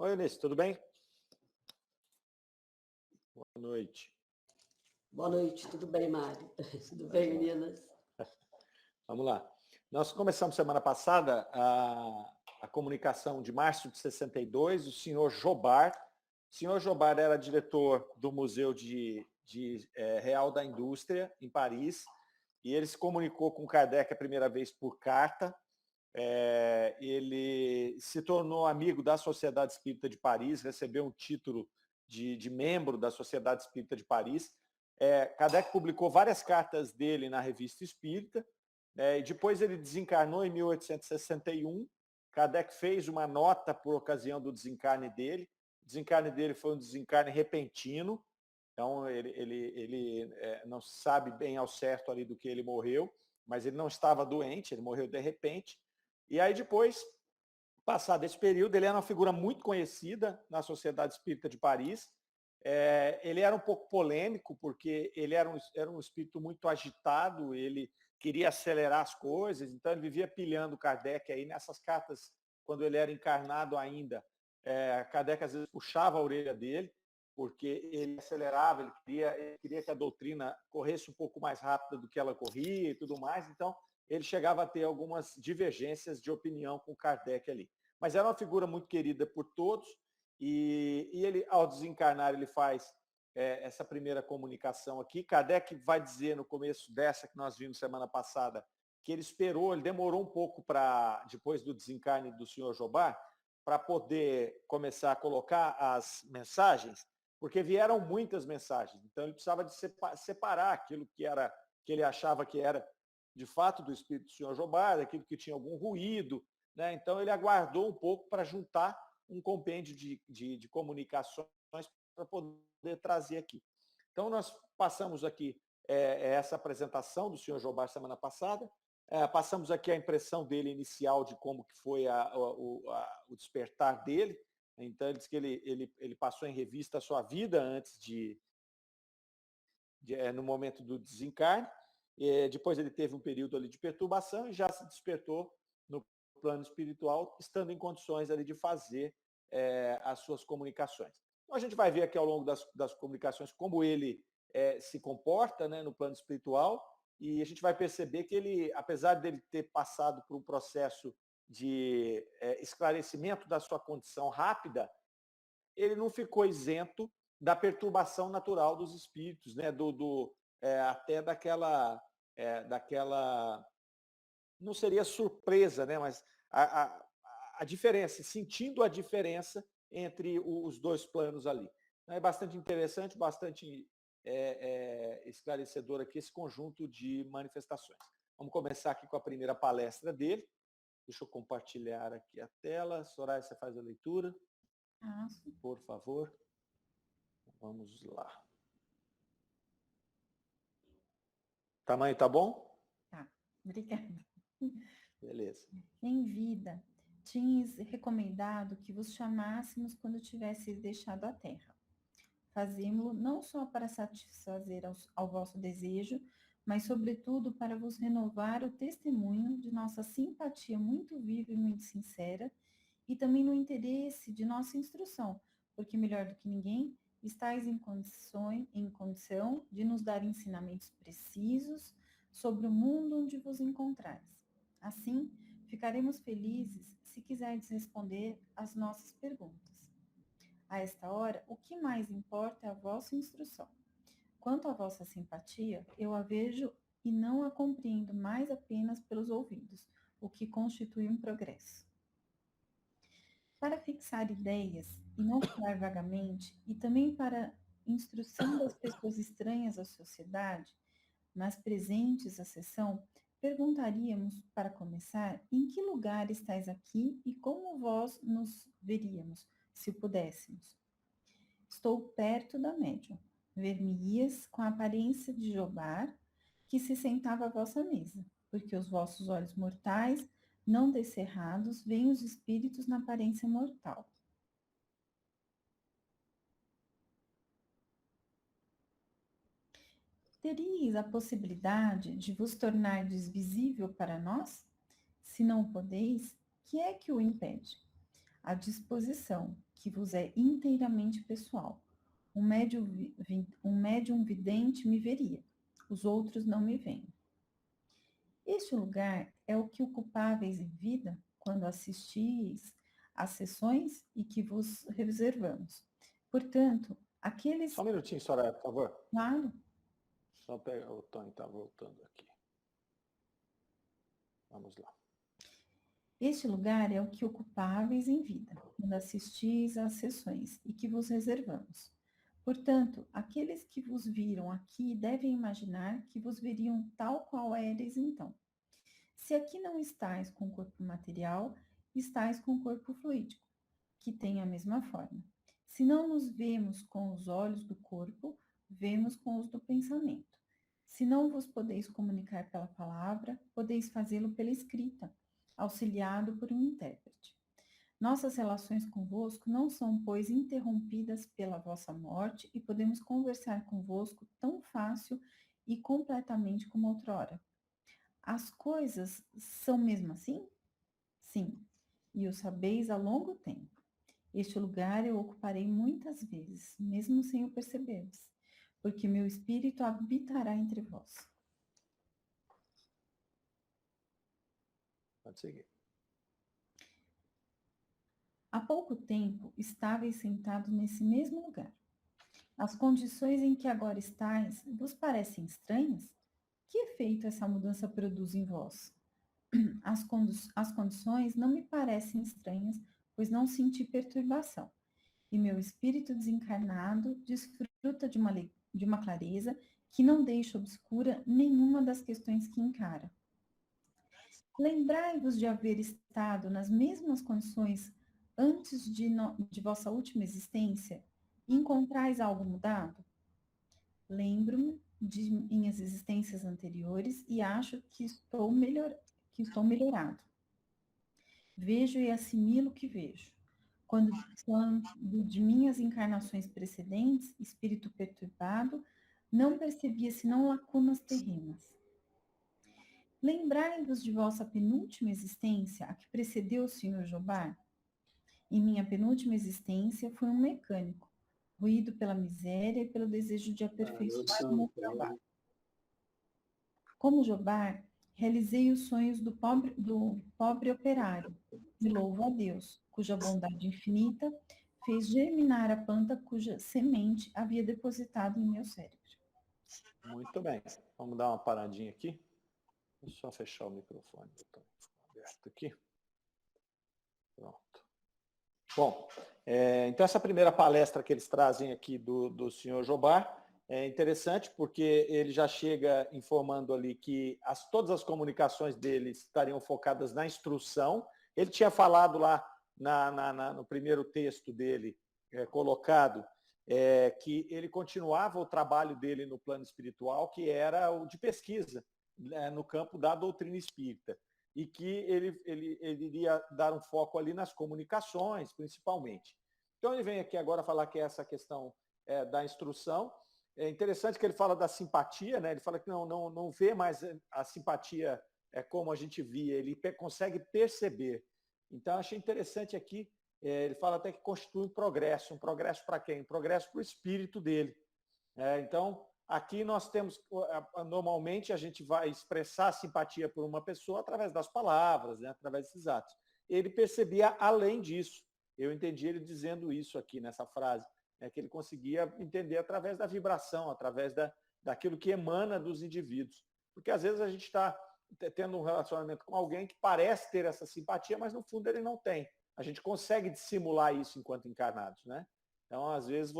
Oi, Eunice, tudo bem? Boa noite. Boa noite, tudo bem, Mário? Tudo bem, meninas? Vamos lá. Nós começamos semana passada a comunicação de março de 62, o senhor Jobard. O senhor Jobard era diretor do Museu Real da Indústria, em Paris, e ele se comunicou com Kardec a primeira vez por carta. Ele se tornou amigo da Sociedade Espírita de Paris, recebeu um título de membro da Sociedade Espírita de Paris. Kardec publicou várias cartas dele na Revista Espírita. Depois ele desencarnou em 1861. Kardec fez uma nota por ocasião do desencarne dele. O desencarne dele foi um desencarne repentino, então ele não sabe bem ao certo ali do que ele morreu, mas ele não estava doente, ele morreu de repente. E aí depois, passado esse período, ele era uma figura muito conhecida na Sociedade Espírita de Paris. Ele era um pouco polêmico, porque ele era um espírito muito agitado, ele queria acelerar as coisas, então ele vivia pilhando Kardec aí nessas cartas, quando ele era encarnado ainda. Kardec às vezes puxava a orelha dele, porque ele acelerava, ele queria que a doutrina corresse um pouco mais rápido do que ela corria e tudo mais, então ele chegava a ter algumas divergências de opinião com Kardec ali. Mas era uma figura muito querida por todos, e ele, ao desencarnar, ele faz essa primeira comunicação aqui. Kardec vai dizer no começo dessa que nós vimos semana passada, que ele esperou, ele demorou um pouco depois do desencarne do senhor Jobard, para poder começar a colocar as mensagens, porque vieram muitas mensagens. Então ele precisava de separar aquilo que ele achava que era de fato do espírito do senhor Jobard, aquilo que tinha algum ruído, né? Então ele aguardou um pouco para juntar um compêndio de comunicações para poder trazer aqui. Então nós passamos aqui essa apresentação do senhor Jobard semana passada, passamos aqui a impressão dele inicial de como que foi o despertar dele. Então ele diz que ele passou em revista a sua vida antes no momento do desencarne. Depois ele teve um período ali de perturbação e já se despertou no plano espiritual, estando em condições ali de fazer as suas comunicações. Então a gente vai ver aqui ao longo das comunicações como ele se comporta, né, no plano espiritual, e a gente vai perceber que ele, apesar dele ter passado por um processo de esclarecimento da sua condição rápida, ele não ficou isento da perturbação natural dos espíritos, né? Até daquela, não seria surpresa, né? Mas a diferença, sentindo a diferença entre os dois planos ali. É bastante interessante, bastante esclarecedor aqui esse conjunto de manifestações. Vamos começar aqui com a primeira palestra dele. Deixa eu compartilhar aqui a tela. Soraya, você faz a leitura? Por favor. Vamos lá. Tamanho tá bom? Tá, obrigada. Beleza. Em vida, tinhas recomendado que vos chamássemos quando tivesseis deixado a terra. Fazemo-lo não só para satisfazer ao vosso desejo, mas sobretudo para vos renovar o testemunho de nossa simpatia muito viva e muito sincera, e também no interesse de nossa instrução, porque melhor do que ninguém, estáis em condição de nos dar ensinamentos precisos sobre o mundo onde vos encontrais. Assim, ficaremos felizes se quiserdes responder às nossas perguntas. A esta hora, o que mais importa é a vossa instrução. Quanto à vossa simpatia, eu a vejo e não a compreendo mais apenas pelos ouvidos, o que constitui um progresso. Para fixar ideias e não falar vagamente, e também para instrução das pessoas estranhas à sociedade, mas presentes à sessão, perguntaríamos, para começar, em que lugar estáis aqui e como vós nos veríamos, se o pudéssemos. Estou perto da médium. Ver-me-ias com a aparência de Jobard, que se sentava à vossa mesa, porque os vossos olhos mortais, não descerrados, veem os espíritos na aparência mortal. Teríeis a possibilidade de vos tornardes visível para nós? Se não podeis, que é que o impede? à disposição, que vos é inteiramente pessoal. Um médium vidente me veria, os outros não me veem. Este lugar é o que ocupáveis em vida, quando assistis às sessões e que vos reservamos. Portanto, aqueles... Só um minutinho, Soraya, por favor. Claro. Só pegar o Tony, está voltando aqui. Vamos lá. Este lugar é o que ocupáveis em vida, quando assistis às sessões e que vos reservamos. Portanto, aqueles que vos viram aqui devem imaginar que vos veriam tal qual éreis então. Se aqui não estáis com o corpo material, estáis com o corpo fluídico, que tem a mesma forma. Se não nos vemos com os olhos do corpo, vemos com os do pensamento. Se não vos podeis comunicar pela palavra, podeis fazê-lo pela escrita, auxiliado por um intérprete. Nossas relações convosco não são, pois, interrompidas pela vossa morte e podemos conversar convosco tão fácil e completamente como outrora. As coisas são mesmo assim? Sim, e o sabeis há longo tempo. Este lugar eu ocuparei muitas vezes, mesmo sem o perceberes, porque meu espírito habitará entre vós. Pode seguir. Há pouco tempo estáveis sentados nesse mesmo lugar. As condições em que agora estáis vos parecem estranhas? Que efeito essa mudança produz em vós? As condições não me parecem estranhas, pois não senti perturbação. E meu espírito desencarnado desfruta de uma clareza que não deixa obscura nenhuma das questões que encara. Lembrai-vos de haver estado nas mesmas condições antes de vossa última existência e encontrais algo mudado? Lembro-me de minhas existências anteriores e acho que estou melhorado. Vejo e assimilo o que vejo. Quando de minhas encarnações precedentes, espírito perturbado, não percebia senão lacunas terrenas. Lembrai-vos de vossa penúltima existência, a que precedeu o Sr. Jobá? Em minha penúltima existência, fui um mecânico, ruído pela miséria e pelo desejo de aperfeiçoar o meu trabalho. Como Jobá, realizei os sonhos do pobre operário, e louvo a Deus, cuja bondade infinita fez germinar a planta cuja semente havia depositado em meu cérebro. Muito bem. Vamos dar uma paradinha aqui. Vou só fechar o microfone. Ficou aberto aqui. Pronto. Bom, então essa primeira palestra que eles trazem aqui do senhor Jobá é interessante porque ele já chega informando ali que todas as comunicações dele estariam focadas na instrução. Ele tinha falado lá no primeiro texto dele colocado que ele continuava o trabalho dele no plano espiritual, que era o de pesquisa no campo da doutrina espírita, e que ele iria dar um foco ali nas comunicações, principalmente. Então ele vem aqui agora falar que essa questão da instrução. É interessante que ele fala da simpatia, né? Ele fala que não vê mais a simpatia como a gente via, ele consegue perceber. Então, achei interessante aqui, ele fala até que constitui um progresso para quem? Um progresso para o espírito dele. Então, aqui nós temos, normalmente a gente vai expressar simpatia por uma pessoa através das palavras, né? Através desses atos. Ele percebia além disso. Eu entendi ele dizendo isso aqui nessa frase, que ele conseguia entender através da vibração, através daquilo que emana dos indivíduos. Porque às vezes a gente está tendo um relacionamento com alguém que parece ter essa simpatia, mas no fundo ele não tem. A gente consegue dissimular isso enquanto encarnados, né? Então, às vezes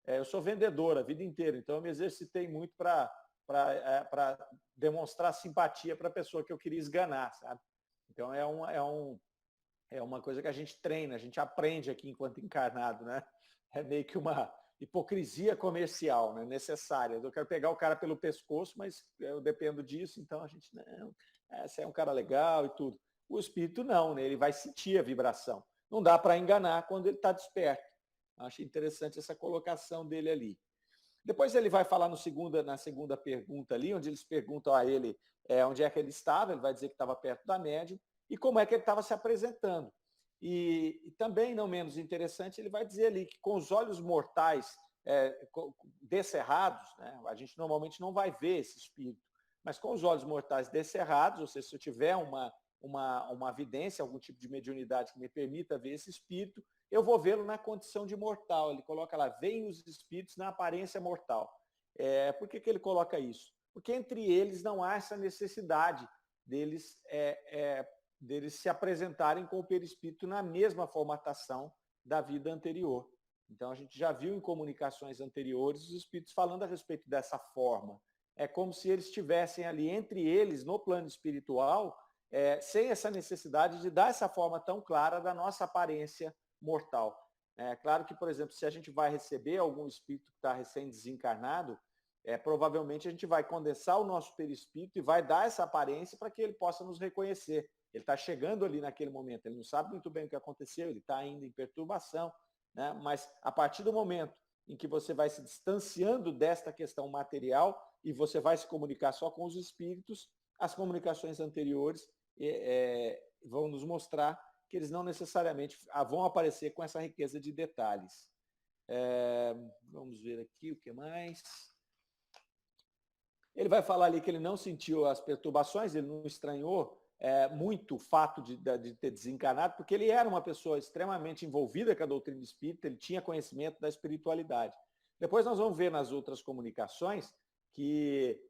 eu sou vendedor a vida inteira, então eu me exercitei muito para demonstrar simpatia para a pessoa que eu queria esganar, sabe? Então é uma coisa que a gente treina, a gente aprende aqui enquanto encarnado, né? É meio que uma hipocrisia comercial, né? Necessária. Eu quero pegar o cara pelo pescoço, mas eu dependo disso, então a gente, não, esse é um cara legal e tudo. O espírito não, né? Ele vai sentir a vibração. Não dá para enganar quando ele está desperto. Acho interessante essa colocação dele ali. Depois ele vai falar na segunda pergunta ali, onde eles perguntam a ele onde é que ele estava, ele vai dizer que estava perto da médium, e como é que ele estava se apresentando. E também, não menos interessante, ele vai dizer ali que com os olhos mortais descerrados, né, a gente normalmente não vai ver esse espírito, mas com os olhos mortais descerrados, ou seja, se eu tiver uma vidência, algum tipo de mediunidade que me permita ver esse espírito, eu vou vê-lo na condição de mortal. Ele coloca lá, veem os espíritos na aparência mortal. Por que ele coloca isso? Porque entre eles não há essa necessidade deles se apresentarem com o perispírito na mesma formatação da vida anterior. Então, a gente já viu em comunicações anteriores os espíritos falando a respeito dessa forma. É como se eles estivessem ali entre eles, no plano espiritual, sem essa necessidade de dar essa forma tão clara da nossa aparência mortal. É claro que, por exemplo, se a gente vai receber algum espírito que está recém-desencarnado, provavelmente a gente vai condensar o nosso perispírito e vai dar essa aparência para que ele possa nos reconhecer. Ele está chegando ali naquele momento, ele não sabe muito bem o que aconteceu, ele está ainda em perturbação, né? Mas a partir do momento em que você vai se distanciando desta questão material e você vai se comunicar só com os espíritos, as comunicações anteriores vão nos mostrar que eles não necessariamente vão aparecer com essa riqueza de detalhes. Vamos ver aqui o que mais. Ele vai falar ali que ele não sentiu as perturbações, ele não estranhou muito o fato de ter desencarnado, porque ele era uma pessoa extremamente envolvida com a doutrina espírita, ele tinha conhecimento da espiritualidade. Depois nós vamos ver nas outras comunicações que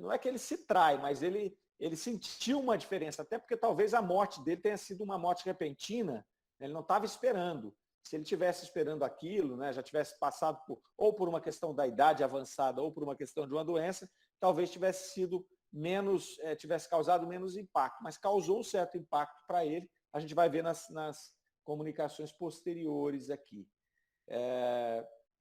não é que ele se trai, mas ele sentiu uma diferença, até porque talvez a morte dele tenha sido uma morte repentina, ele não estava esperando. Se ele tivesse esperando aquilo, né, já tivesse passado ou por uma questão da idade avançada ou por uma questão de uma doença, talvez tivesse sido tivesse causado menos impacto, mas causou um certo impacto para ele. A gente vai ver nas comunicações posteriores aqui.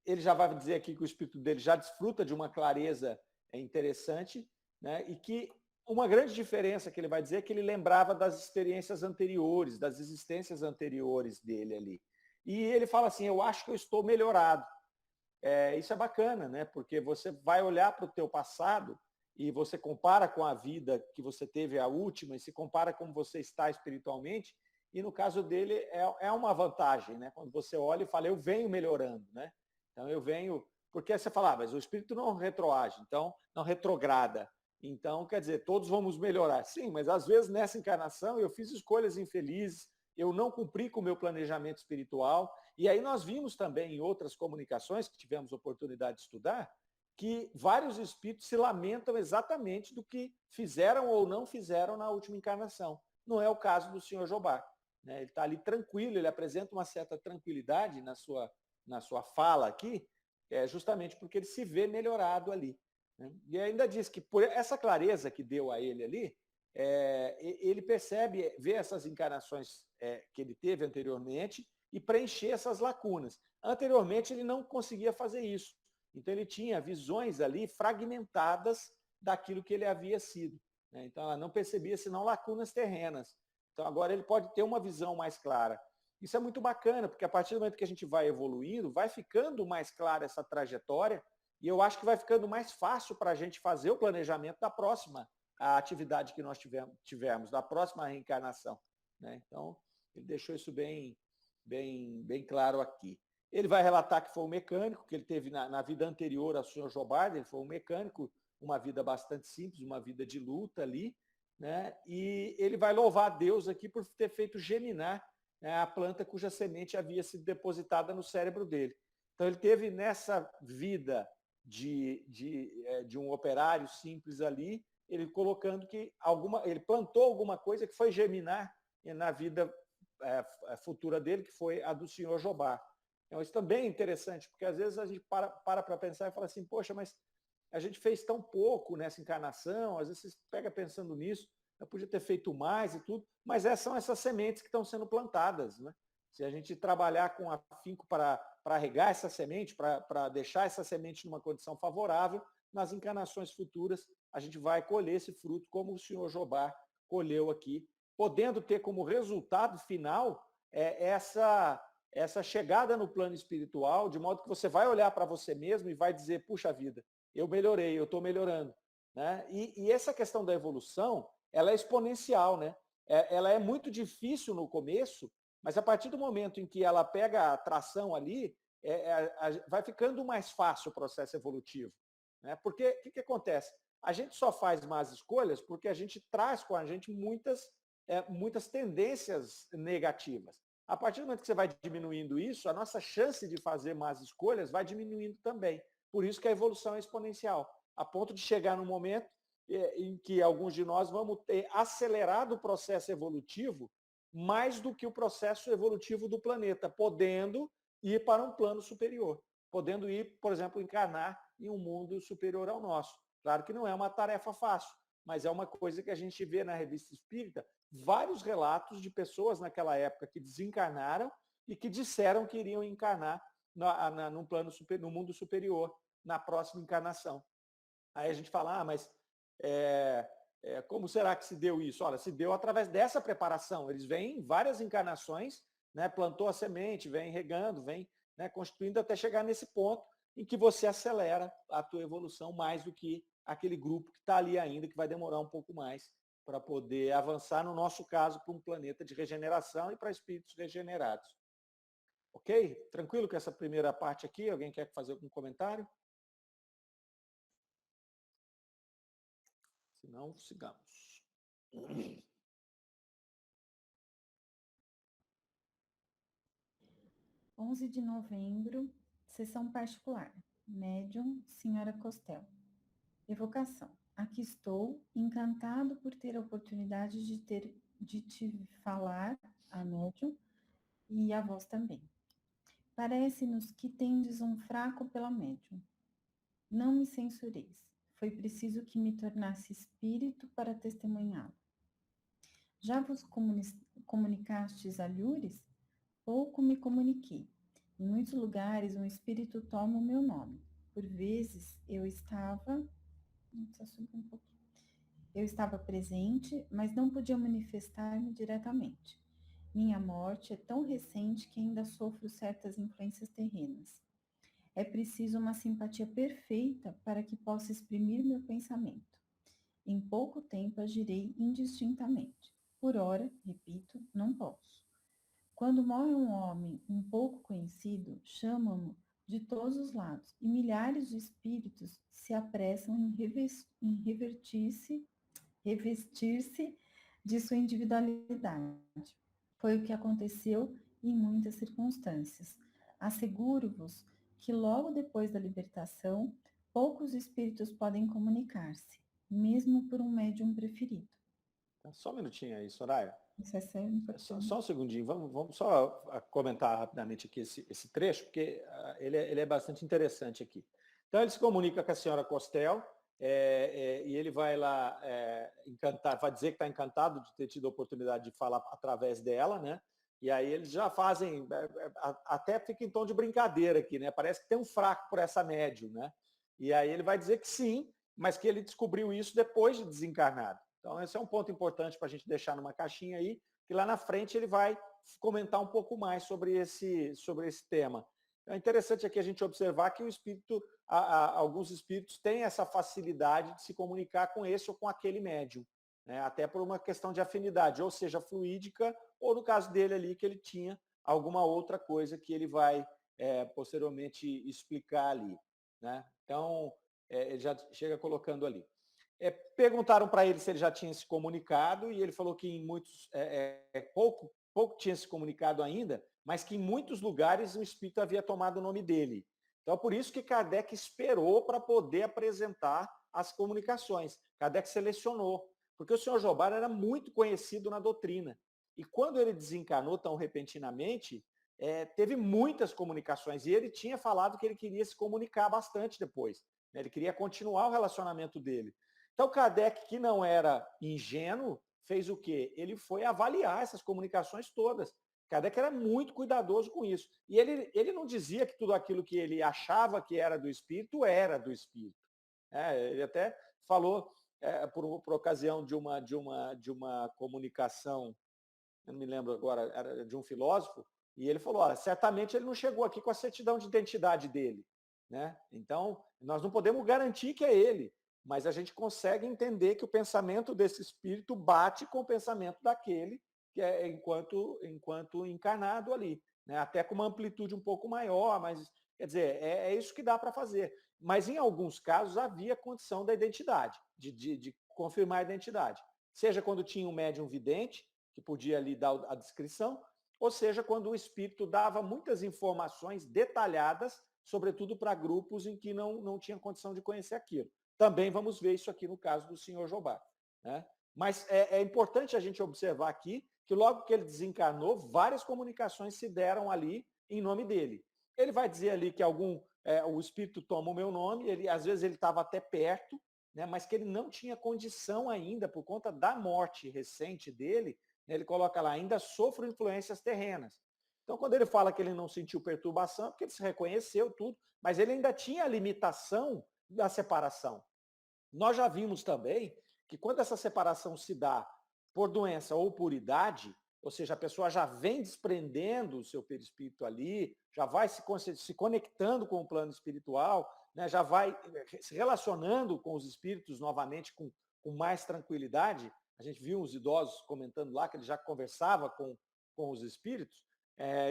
Ele já vai dizer aqui que o espírito dele já desfruta de uma clareza interessante, né, e que uma grande diferença que ele vai dizer é que ele lembrava das experiências anteriores, das existências anteriores dele ali. E ele fala assim, eu acho que eu estou melhorado. Isso é bacana, né? Porque você vai olhar para o teu passado e você compara com a vida que você teve, a última, e se compara como você está espiritualmente, e no caso dele é uma vantagem, né? Quando você olha e fala, eu venho melhorando, né? Então eu venho... Porque você fala, mas o espírito não retroage, então não retrograda. Então, quer dizer, todos vamos melhorar. Sim, mas às vezes nessa encarnação eu fiz escolhas infelizes, eu não cumpri com o meu planejamento espiritual. E aí nós vimos também em outras comunicações que tivemos oportunidade de estudar, que vários espíritos se lamentam exatamente do que fizeram ou não fizeram na última encarnação. Não é o caso do senhor Jobá, né? Ele está ali tranquilo, ele apresenta uma certa tranquilidade na sua fala aqui, justamente porque ele se vê melhorado ali, né? E ainda diz que por essa clareza que deu a ele ali, ele percebe, vê essas encarnações que ele teve anteriormente e preencher essas lacunas. Anteriormente, ele não conseguia fazer isso. Então, ele tinha visões ali fragmentadas daquilo que ele havia sido, né? Então, ela não percebia senão lacunas terrenas. Então, agora ele pode ter uma visão mais clara. Isso é muito bacana, porque a partir do momento que a gente vai evoluindo, vai ficando mais clara essa trajetória, e eu acho que vai ficando mais fácil para a gente fazer o planejamento da próxima atividade que nós tivermos, da próxima reencarnação, né? Então, ele deixou isso bem claro aqui. Ele vai relatar que foi um mecânico, que ele teve na vida anterior ao senhor Jobardo, ele foi um mecânico, uma vida bastante simples, uma vida de luta ali, né? E ele vai louvar a Deus aqui por ter feito germinar, né, a planta cuja semente havia sido depositada no cérebro dele. Então, ele teve nessa vida de um operário simples ali, ele colocando que ele plantou alguma coisa que foi germinar na vida futura dele, que foi a do senhor Jobá. Então, isso também é interessante, porque às vezes a gente para pensar e fala assim, poxa, mas a gente fez tão pouco nessa encarnação, às vezes você pega pensando nisso, eu podia ter feito mais e tudo, mas são essas sementes que estão sendo plantadas, né? Se a gente trabalhar com afinco para regar essa semente, para deixar essa semente numa condição favorável, nas encarnações futuras a gente vai colher esse fruto, como o senhor Jobá colheu aqui, podendo ter como resultado final essa chegada no plano espiritual, de modo que você vai olhar para você mesmo e vai dizer, puxa vida, eu melhorei, eu estou melhorando, né? E essa questão da evolução, ela é exponencial, né? Ela é muito difícil no começo, Mas a partir do momento em que ela pega a tração ali, vai ficando mais fácil o processo evolutivo. Né? Porque o que acontece? A gente só faz más escolhas porque a gente traz com a gente muitas tendências negativas. A partir do momento que você vai diminuindo isso, a nossa chance de fazer más escolhas vai diminuindo também. Por isso que a evolução é exponencial, a ponto de chegar num momento em que alguns de nós vamos ter acelerado o processo evolutivo mais do que o processo evolutivo do planeta, podendo ir para um plano superior, podendo ir, por exemplo, encarnar em um mundo superior ao nosso. Claro que não é uma tarefa fácil, mas é uma coisa que a gente vê na Revista Espírita, vários relatos de pessoas naquela época que desencarnaram e que disseram que iriam encarnar no plano no mundo superior, na próxima encarnação. Aí a gente fala, mas como será que se deu isso? Olha, se deu através dessa preparação. Eles vêm em várias encarnações, né, plantou a semente, vem regando, vem, né, constituindo até chegar nesse ponto em que você acelera a tua evolução mais do que aquele grupo que está ali ainda, que vai demorar um pouco mais para poder avançar, no nosso caso, para um planeta de regeneração e para espíritos regenerados. Ok? Tranquilo com essa primeira parte aqui? Alguém quer fazer algum comentário? Se não, sigamos. 11 de novembro, sessão particular. Médium, Senhora Costel. Evocação. Aqui estou, encantado por ter a oportunidade de te falar, a médium, e a vós também. Parece-nos que tendes um fraco pela médium. Não me censureis. Foi preciso que me tornasse espírito para testemunhá-lo. Já vos comunicastes alhures? Pouco me comuniquei. Em muitos lugares, um espírito toma o meu nome. Por vezes, eu estava presente, mas não podia manifestar-me diretamente. Minha morte é tão recente que ainda sofro certas influências terrenas. É preciso uma simpatia perfeita para que possa exprimir meu pensamento. Em pouco tempo agirei indistintamente. Por ora, repito, não posso. Quando morre um homem um pouco conhecido, chamam-no de todos os lados, e milhares de espíritos se apressam em revestir-se de sua individualidade. Foi o que aconteceu em muitas circunstâncias. Asseguro-vos que logo depois da libertação, poucos espíritos podem comunicar-se, mesmo por um médium preferido. Só um minutinho aí, Soraya. Isso é sempre Só um segundinho, vamos só comentar rapidamente aqui esse trecho, porque ele é bastante interessante aqui. Então, ele se comunica com a senhora Costel, e ele vai lá encantar, vai dizer que está encantado de ter tido a oportunidade de falar através dela, né? E aí eles já fazem, até fica em tom de brincadeira aqui, né? Parece que tem um fraco por essa médium, né? E aí ele vai dizer que sim, mas que ele descobriu isso depois de desencarnado. Então, esse é um ponto importante para a gente deixar numa caixinha aí, que lá na frente ele vai comentar um pouco mais sobre esse tema. É interessante aqui a gente observar que o espírito, alguns espíritos têm essa facilidade de se comunicar com esse ou com aquele médium, né? Até por uma questão de afinidade, ou seja, fluídica, ou no caso dele ali, que ele tinha alguma outra coisa que ele vai posteriormente explicar ali, né? Então, ele já chega colocando ali. Perguntaram para ele se ele já tinha se comunicado, e ele falou que em muitos, pouco tinha se comunicado ainda, mas que em muitos lugares o espírito havia tomado o nome dele. Então, por isso que Kardec esperou para poder apresentar as comunicações. Kardec selecionou, porque o senhor Jobard era muito conhecido na doutrina. E quando ele desencarnou tão repentinamente, teve muitas comunicações, e ele tinha falado que ele queria se comunicar bastante depois, né? Ele queria continuar o relacionamento dele. Então, Kardec, que não era ingênuo, fez o quê? Ele foi avaliar essas comunicações todas. Kardec era muito cuidadoso com isso. E ele não dizia que tudo aquilo que ele achava que era do espírito, era do espírito. Ele até falou, por ocasião de uma comunicação, eu não me lembro agora, era de um filósofo, e ele falou, olha, certamente ele não chegou aqui com a certidão de identidade dele, né? Então, nós não podemos garantir que é ele, mas a gente consegue entender que o pensamento desse espírito bate com o pensamento daquele que é enquanto encarnado ali, né? Até com uma amplitude um pouco maior, mas, quer dizer, é isso que dá para fazer. Mas, em alguns casos, havia condição da identidade, de confirmar a identidade. Seja quando tinha um médium vidente, que podia ali dar a descrição, ou seja, quando o espírito dava muitas informações detalhadas, sobretudo para grupos em que não tinha condição de conhecer aquilo. Também vamos ver isso aqui no caso do senhor Jobá, né? Mas é importante a gente observar aqui que logo que ele desencarnou, várias comunicações se deram ali em nome dele. Ele vai dizer ali que o espírito toma o meu nome, às vezes ele estava até perto, né, mas que ele não tinha condição ainda, por conta da morte recente dele, né, ele coloca lá, ainda sofro influências terrenas. Então, quando ele fala que ele não sentiu perturbação, é porque ele se reconheceu tudo, mas ele ainda tinha a limitação da separação. Nós já vimos também que quando essa separação se dá por doença ou por idade, ou seja, a pessoa já vem desprendendo o seu perispírito ali, já vai se conectando com o plano espiritual, né, já vai se relacionando com os espíritos novamente com mais tranquilidade. A gente viu os idosos comentando lá que ele já conversava com os espíritos,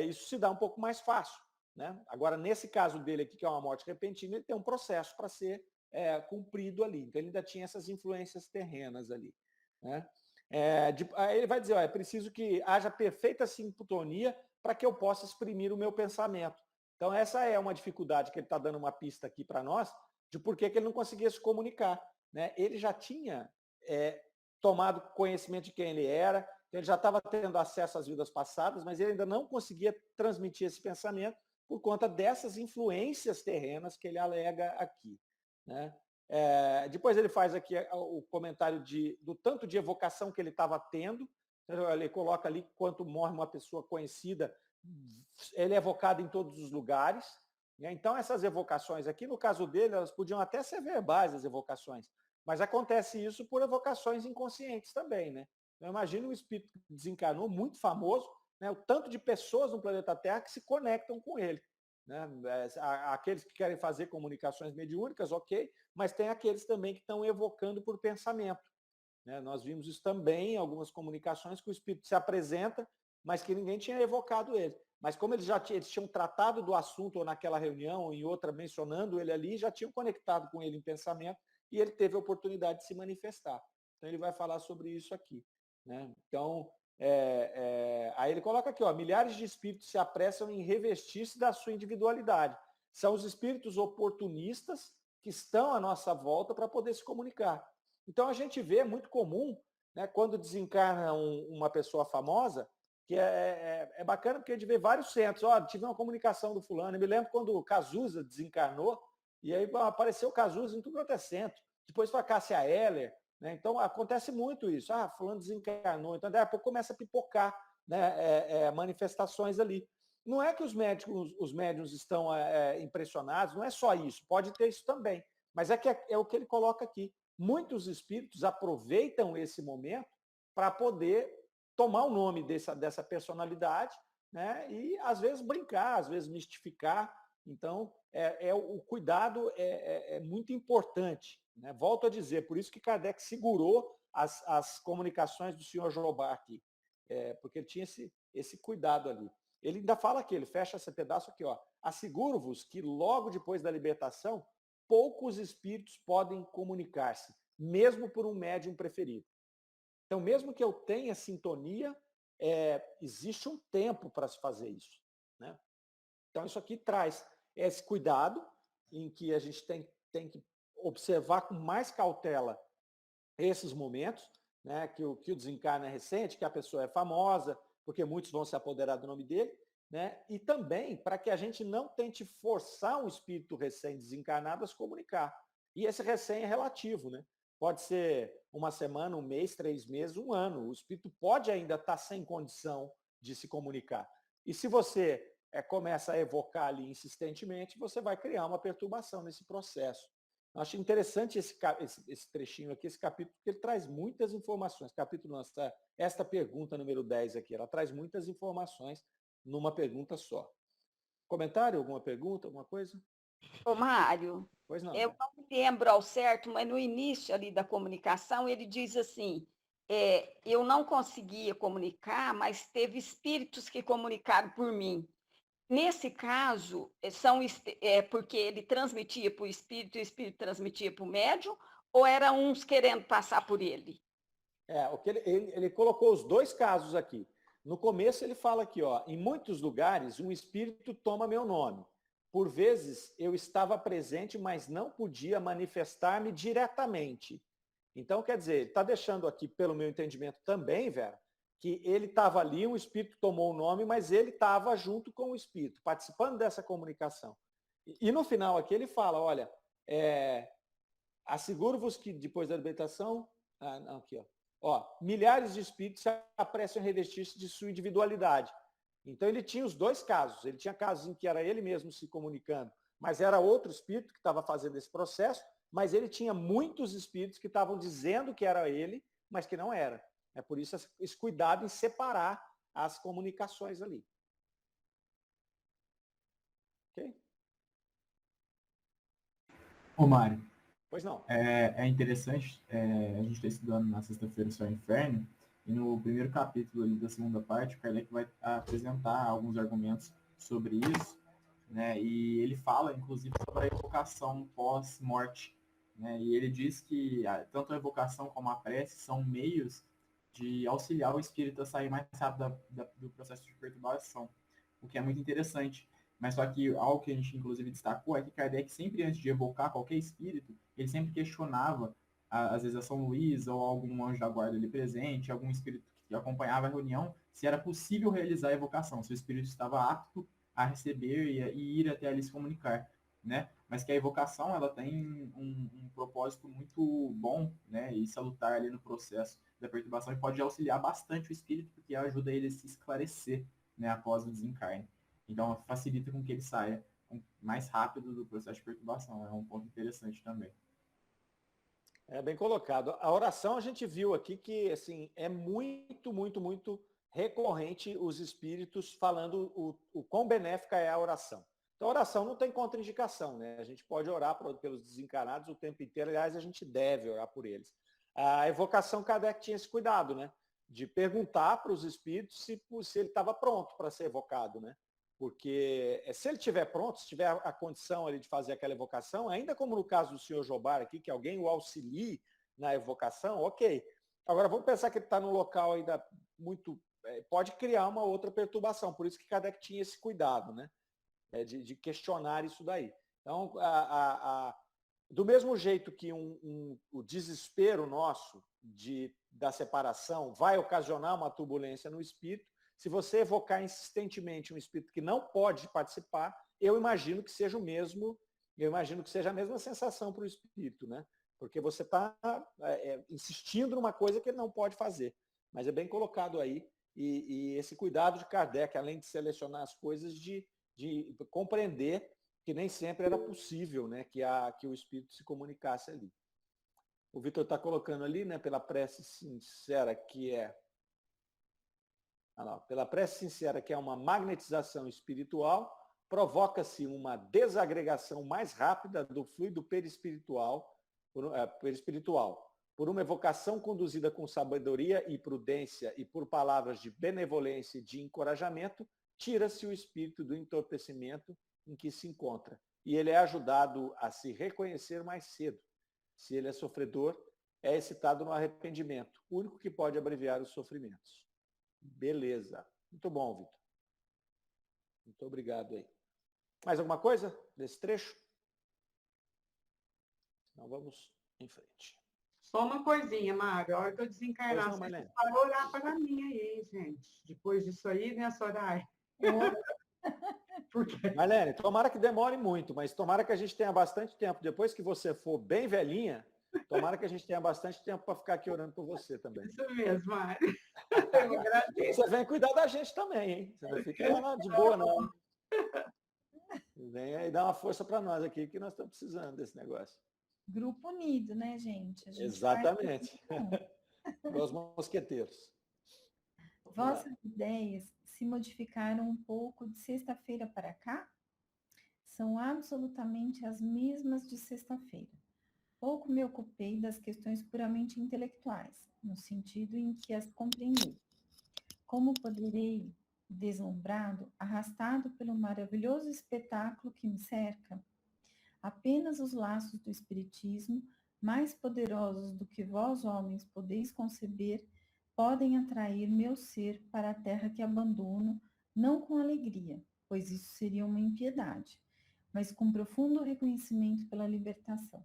isso se dá um pouco mais fácil, né? Agora, nesse caso dele aqui, que é uma morte repentina, ele tem um processo para ser cumprido ali. Então, ele ainda tinha essas influências terrenas ali, né? Aí ele vai dizer, é preciso que haja perfeita sintonia para que eu possa exprimir o meu pensamento. Então, essa é uma dificuldade que ele está dando uma pista aqui para nós, de por que ele não conseguia se comunicar, né? Ele já tinha tomado conhecimento de quem ele era, então ele já estava tendo acesso às vidas passadas, mas ele ainda não conseguia transmitir esse pensamento por conta dessas influências terrenas que ele alega aqui, né? Depois ele faz aqui o comentário do tanto de evocação que ele estava tendo. Ele coloca ali, quanto morre uma pessoa conhecida, ele é evocado em todos os lugares, né? Então, essas evocações aqui, no caso dele, elas podiam até ser verbais, as evocações, mas acontece isso por evocações inconscientes também, né? Então, imagina um espírito que desencarnou, muito famoso, né? O tanto de pessoas no planeta Terra que se conectam com ele, né? Aqueles que querem fazer comunicações mediúnicas, ok, mas tem aqueles também que estão evocando por pensamento, né? Nós vimos isso também em algumas comunicações, que o espírito se apresenta, mas que ninguém tinha evocado ele. Mas como eles tinham tratado do assunto, ou naquela reunião, ou em outra, mencionando ele ali, já tinham conectado com ele em pensamento, e ele teve a oportunidade de se manifestar. Então ele vai falar sobre isso aqui, né? Então, aí ele coloca aqui, milhares de espíritos se apressam em revestir-se da sua individualidade. São os espíritos oportunistas que estão à nossa volta para poder se comunicar. Então, a gente vê, é muito comum, né, quando desencarna uma pessoa famosa, que é bacana porque a gente vê vários centros. Tive uma comunicação do fulano. Eu me lembro quando o Cazuza desencarnou, e aí apareceu o Cazuza em tudo quanto é centro. Depois foi a Cássia Eller, né? Então, acontece muito isso. Fulano desencarnou. Então, daqui a pouco começa a pipocar, né, manifestações ali. Não é que os médiuns estão impressionados, não é só isso, pode ter isso também. Mas é o que ele coloca aqui. Muitos espíritos aproveitam esse momento para poder tomar o nome dessa personalidade, né, e às vezes brincar, às vezes mistificar. Então, o cuidado é muito importante, né? Volto a dizer, por isso que Kardec segurou as comunicações do senhor Jobá aqui, porque ele tinha esse cuidado ali. Ele ainda fala aqui, ele fecha esse pedaço aqui, asseguro-vos que logo depois da libertação, poucos espíritos podem comunicar-se, mesmo por um médium preferido. Então, mesmo que eu tenha sintonia, existe um tempo para se fazer isso, né? Então, isso aqui traz esse cuidado em que a gente tem que observar com mais cautela esses momentos, né, que o desencarne é recente, que a pessoa é famosa, porque muitos vão se apoderar do nome dele, né? E também para que a gente não tente forçar um espírito recém-desencarnado a se comunicar. E esse recém é relativo, né? Pode ser uma semana, um mês, 3 meses, um ano. O espírito pode ainda estar sem condição de se comunicar. E se você começa a evocar ali insistentemente, você vai criar uma perturbação nesse processo. Eu acho interessante esse trechinho aqui, esse capítulo, porque ele traz muitas informações. Capítulo, esta pergunta número 10 aqui, ela traz muitas informações numa pergunta só. Comentário? Alguma pergunta? Alguma coisa? Ô, Mário, Pois não. eu não me lembro ao certo, mas no início ali da comunicação ele diz assim, eu não conseguia comunicar, mas teve espíritos que comunicaram por mim. Nesse caso, porque ele transmitia para o espírito e o espírito transmitia para o médium, ou era uns querendo passar por ele? O que ele colocou os dois casos aqui. No começo ele fala aqui, ó, em muitos lugares um espírito toma meu nome. Por vezes eu estava presente, mas não podia manifestar-me diretamente. Então, quer dizer, ele está deixando aqui, pelo meu entendimento também, Vera, que ele estava ali, um espírito tomou o nome, mas ele estava junto com o espírito, participando dessa comunicação. E no final aqui ele fala, olha, asseguro-vos que depois da libertação, aqui, milhares de espíritos se apressam em revestir-se de sua individualidade. Então ele tinha os dois casos. Ele tinha casos em que era ele mesmo se comunicando, mas era outro espírito que estava fazendo esse processo, mas ele tinha muitos espíritos que estavam dizendo que era ele, mas que não era. É por isso esse cuidado em separar as comunicações ali. Ok? Ô, Mário. Pois não. É interessante, a gente está estudando na sexta-feira o Céu e o Inferno, e no primeiro capítulo ali da segunda parte, o Kardec vai apresentar alguns argumentos sobre isso, né? E ele fala, inclusive, sobre a evocação pós-morte, né? E ele diz que tanto a evocação como a prece são meios de auxiliar o espírito a sair mais rápido do processo de perturbação, o que é muito interessante. Mas só que algo que a gente, inclusive, destacou é que Kardec, sempre antes de evocar qualquer espírito, ele sempre questionava, às vezes, a São Luís ou algum anjo da guarda ali presente, algum espírito que acompanhava a reunião, se era possível realizar a evocação, se o espírito estava apto a receber e ir até ali se comunicar, né? Mas que a evocação, ela tem um propósito muito bom, né, e salutar ali no processo da perturbação, e pode auxiliar bastante o espírito, porque ajuda ele a se esclarecer, né, após o desencarne. Então, facilita com que ele saia mais rápido do processo de perturbação. É um ponto interessante também. É bem colocado. A oração a gente viu aqui que assim, é muito, muito, muito recorrente os espíritos falando o quão benéfica é a oração. Então, a oração não tem contraindicação, né? A gente pode orar pelos desencarnados o tempo inteiro, aliás, a gente deve orar por eles. A evocação, Kardec tinha esse cuidado, né? De perguntar para os espíritos se ele estava pronto para ser evocado, né? Porque se ele estiver pronto, se tiver a condição ali de fazer aquela evocação, ainda como no caso do senhor Jobara aqui, que alguém o auxilie na evocação, ok. Agora vamos pensar que ele está num local ainda muito... pode criar uma outra perturbação, por isso que Kardec tinha esse cuidado, né? De questionar isso daí. Então, do mesmo jeito que o desespero nosso da separação vai ocasionar uma turbulência no espírito, se você evocar insistentemente um espírito que não pode participar, eu imagino que seja a mesma sensação para o espírito, né? Porque você está insistindo numa coisa que ele não pode fazer. Mas é bem colocado aí, e esse cuidado de Kardec, além de selecionar as coisas, de compreender que nem sempre era possível, né, que o espírito se comunicasse ali. O Vitor está colocando ali, né, pela prece sincera, que é uma magnetização espiritual, provoca-se uma desagregação mais rápida do fluido perispiritual, por uma evocação conduzida com sabedoria e prudência e por palavras de benevolência e de encorajamento, tira-se o espírito do entorpecimento em que se encontra, e ele é ajudado a se reconhecer mais cedo. Se ele é sofredor, é excitado no arrependimento, o único que pode abreviar os sofrimentos. Beleza. Muito bom, Vitor. Muito obrigado aí. Mais alguma coisa desse trecho? Então vamos em frente. Só uma coisinha, Mário. A hora que eu desencarnar, você vai orar para mim aí, gente. Depois disso aí, né, Soraya? Marlene, tomara que demore muito, mas tomara que a gente tenha bastante tempo. Depois que você for bem velhinha, tomara que a gente tenha bastante tempo para ficar aqui orando por você também. Isso mesmo, Mário. Eu agradeço. Você vem cuidar da gente também, hein? Você não fica lá de boa, não. Vem aí dar uma força para nós aqui, que nós estamos precisando desse negócio. Grupo unido, né, gente? Exatamente. Os mosqueteiros. Vossas ideias se modificaram um pouco de sexta-feira para cá? São absolutamente as mesmas de sexta-feira. pouco me ocupei das questões puramente intelectuais, no sentido em que as compreendi. Como poderei, deslumbrado, arrastado pelo maravilhoso espetáculo que me cerca? Apenas os laços do Espiritismo, mais poderosos do que vós, homens, podeis conceber, podem atrair meu ser para a terra que abandono, não com alegria, pois isso seria uma impiedade, mas com profundo reconhecimento pela libertação.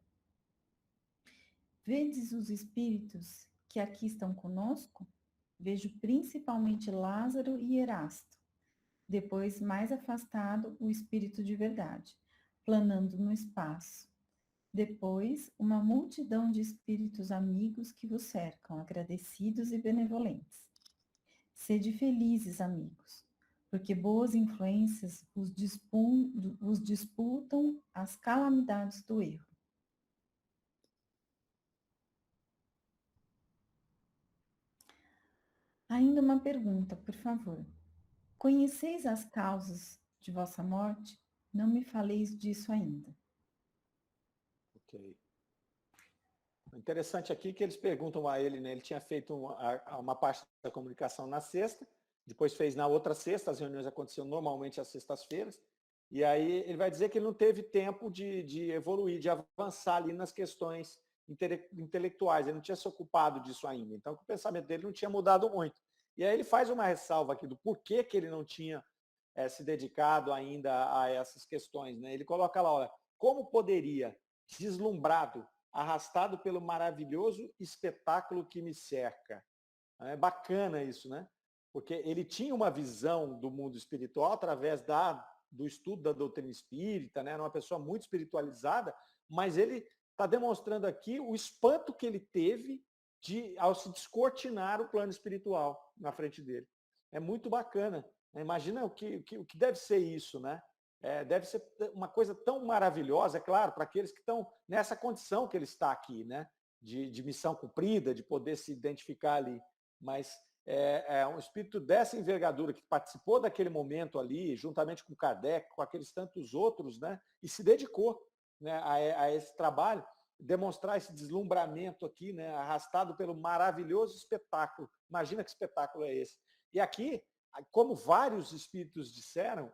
Vedes os espíritos que aqui estão conosco? Vejo principalmente Lázaro e Erasto. Depois, mais afastado, o espírito de verdade, planando no espaço. Depois, uma multidão de espíritos amigos que vos cercam, agradecidos e benevolentes. Sede felizes, amigos, porque boas influências vos disputam as calamidades do erro. Ainda uma pergunta, por favor. Conheceis as causas de vossa morte? Não me faleis disso ainda. Ok. O interessante aqui é que eles perguntam a ele, né? Ele tinha feito uma parte da comunicação na sexta, depois fez na outra sexta, as reuniões aconteciam normalmente às sextas-feiras, e aí ele vai dizer que ele não teve tempo de evoluir, de avançar ali nas questões intelectuais, ele não tinha se ocupado disso ainda, então o pensamento dele não tinha mudado muito. E aí ele faz uma ressalva aqui do porquê que ele não tinha se dedicado ainda a essas questões, né? Ele coloca lá, olha, como poderia, deslumbrado, arrastado pelo maravilhoso espetáculo que me cerca. É bacana isso, né? Porque ele tinha uma visão do mundo espiritual através do estudo da doutrina espírita, né? Era uma pessoa muito espiritualizada, mas ele está demonstrando aqui o espanto que ele teve ao se descortinar o plano espiritual na frente dele. É muito bacana. Imagina o que deve ser isso, né? Deve ser uma coisa tão maravilhosa, é claro, para aqueles que estão nessa condição que ele está aqui, né? De missão cumprida, de poder se identificar ali. Mas é um espírito dessa envergadura que participou daquele momento ali, juntamente com Kardec, com aqueles tantos outros, né? E se dedicou, né, a esse trabalho, demonstrar esse deslumbramento aqui, né? Arrastado pelo maravilhoso espetáculo. Imagina que espetáculo é esse. E aqui, como vários espíritos disseram,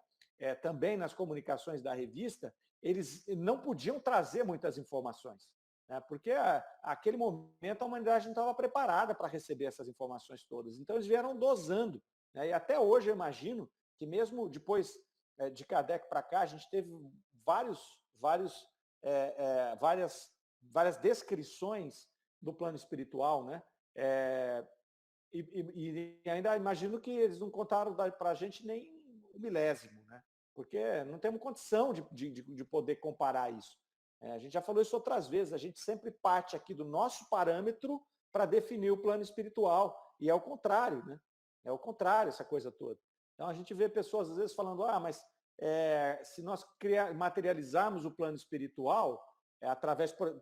também nas comunicações da revista, eles não podiam trazer muitas informações, né? Porque naquele momento a humanidade não estava preparada para receber essas informações todas. Então eles vieram dosando, né? E até hoje eu imagino que mesmo depois de Kardec para cá, a gente teve várias descrições do plano espiritual, né? E ainda imagino que eles não contaram para a gente nem o milésimo, né? Porque não temos condição de poder comparar isso. A gente já falou isso outras vezes, a gente sempre parte aqui do nosso parâmetro para definir o plano espiritual, e é o contrário, né? É o contrário essa coisa toda. Então a gente vê pessoas às vezes falando, mas se nós materializarmos o plano espiritual,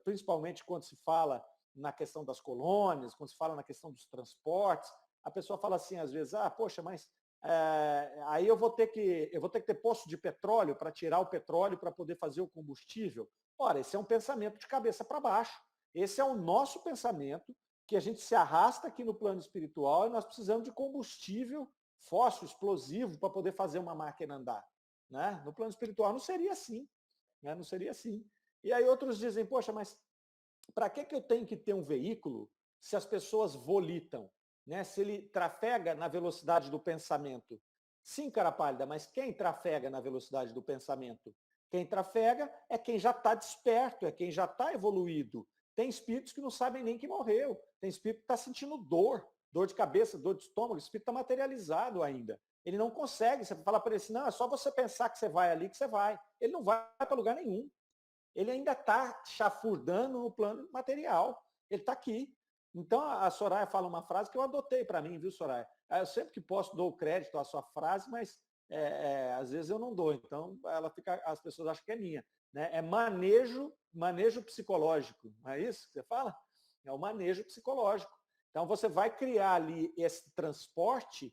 principalmente quando se fala na questão das colônias, quando se fala na questão dos transportes, a pessoa fala assim às vezes, poxa, mas aí eu vou ter que ter poço de petróleo para tirar o petróleo para poder fazer o combustível. Ora, esse é um pensamento de cabeça para baixo. Esse é o nosso pensamento, que a gente se arrasta aqui no plano espiritual e nós precisamos de combustível fóssil, explosivo, para poder fazer uma máquina andar. Né? No plano espiritual não seria assim. Né? Não seria assim. E aí outros dizem, poxa, mas para que eu tenho que ter um veículo se as pessoas volitam? Né? Se ele trafega na velocidade do pensamento? Sim, cara pálida, mas quem trafega na velocidade do pensamento? Quem trafega é quem já está desperto, é quem já está evoluído. Tem espíritos que não sabem nem que morreu. Tem espírito que está sentindo dor de cabeça, dor de estômago. O espírito está materializado ainda. Ele não consegue. Você fala para ele assim, não, é só você pensar que você vai ali que você vai. Ele não vai para lugar nenhum. Ele ainda está chafurdando no plano material. Ele está aqui. Então, a Soraya fala uma frase que eu adotei para mim, viu, Soraya? Eu sempre que posso dou crédito à sua frase, mas às vezes eu não dou. Então, as pessoas acham que é minha. Né? É manejo psicológico. Não é isso que você fala? É o manejo psicológico. Então, você vai criar ali esse transporte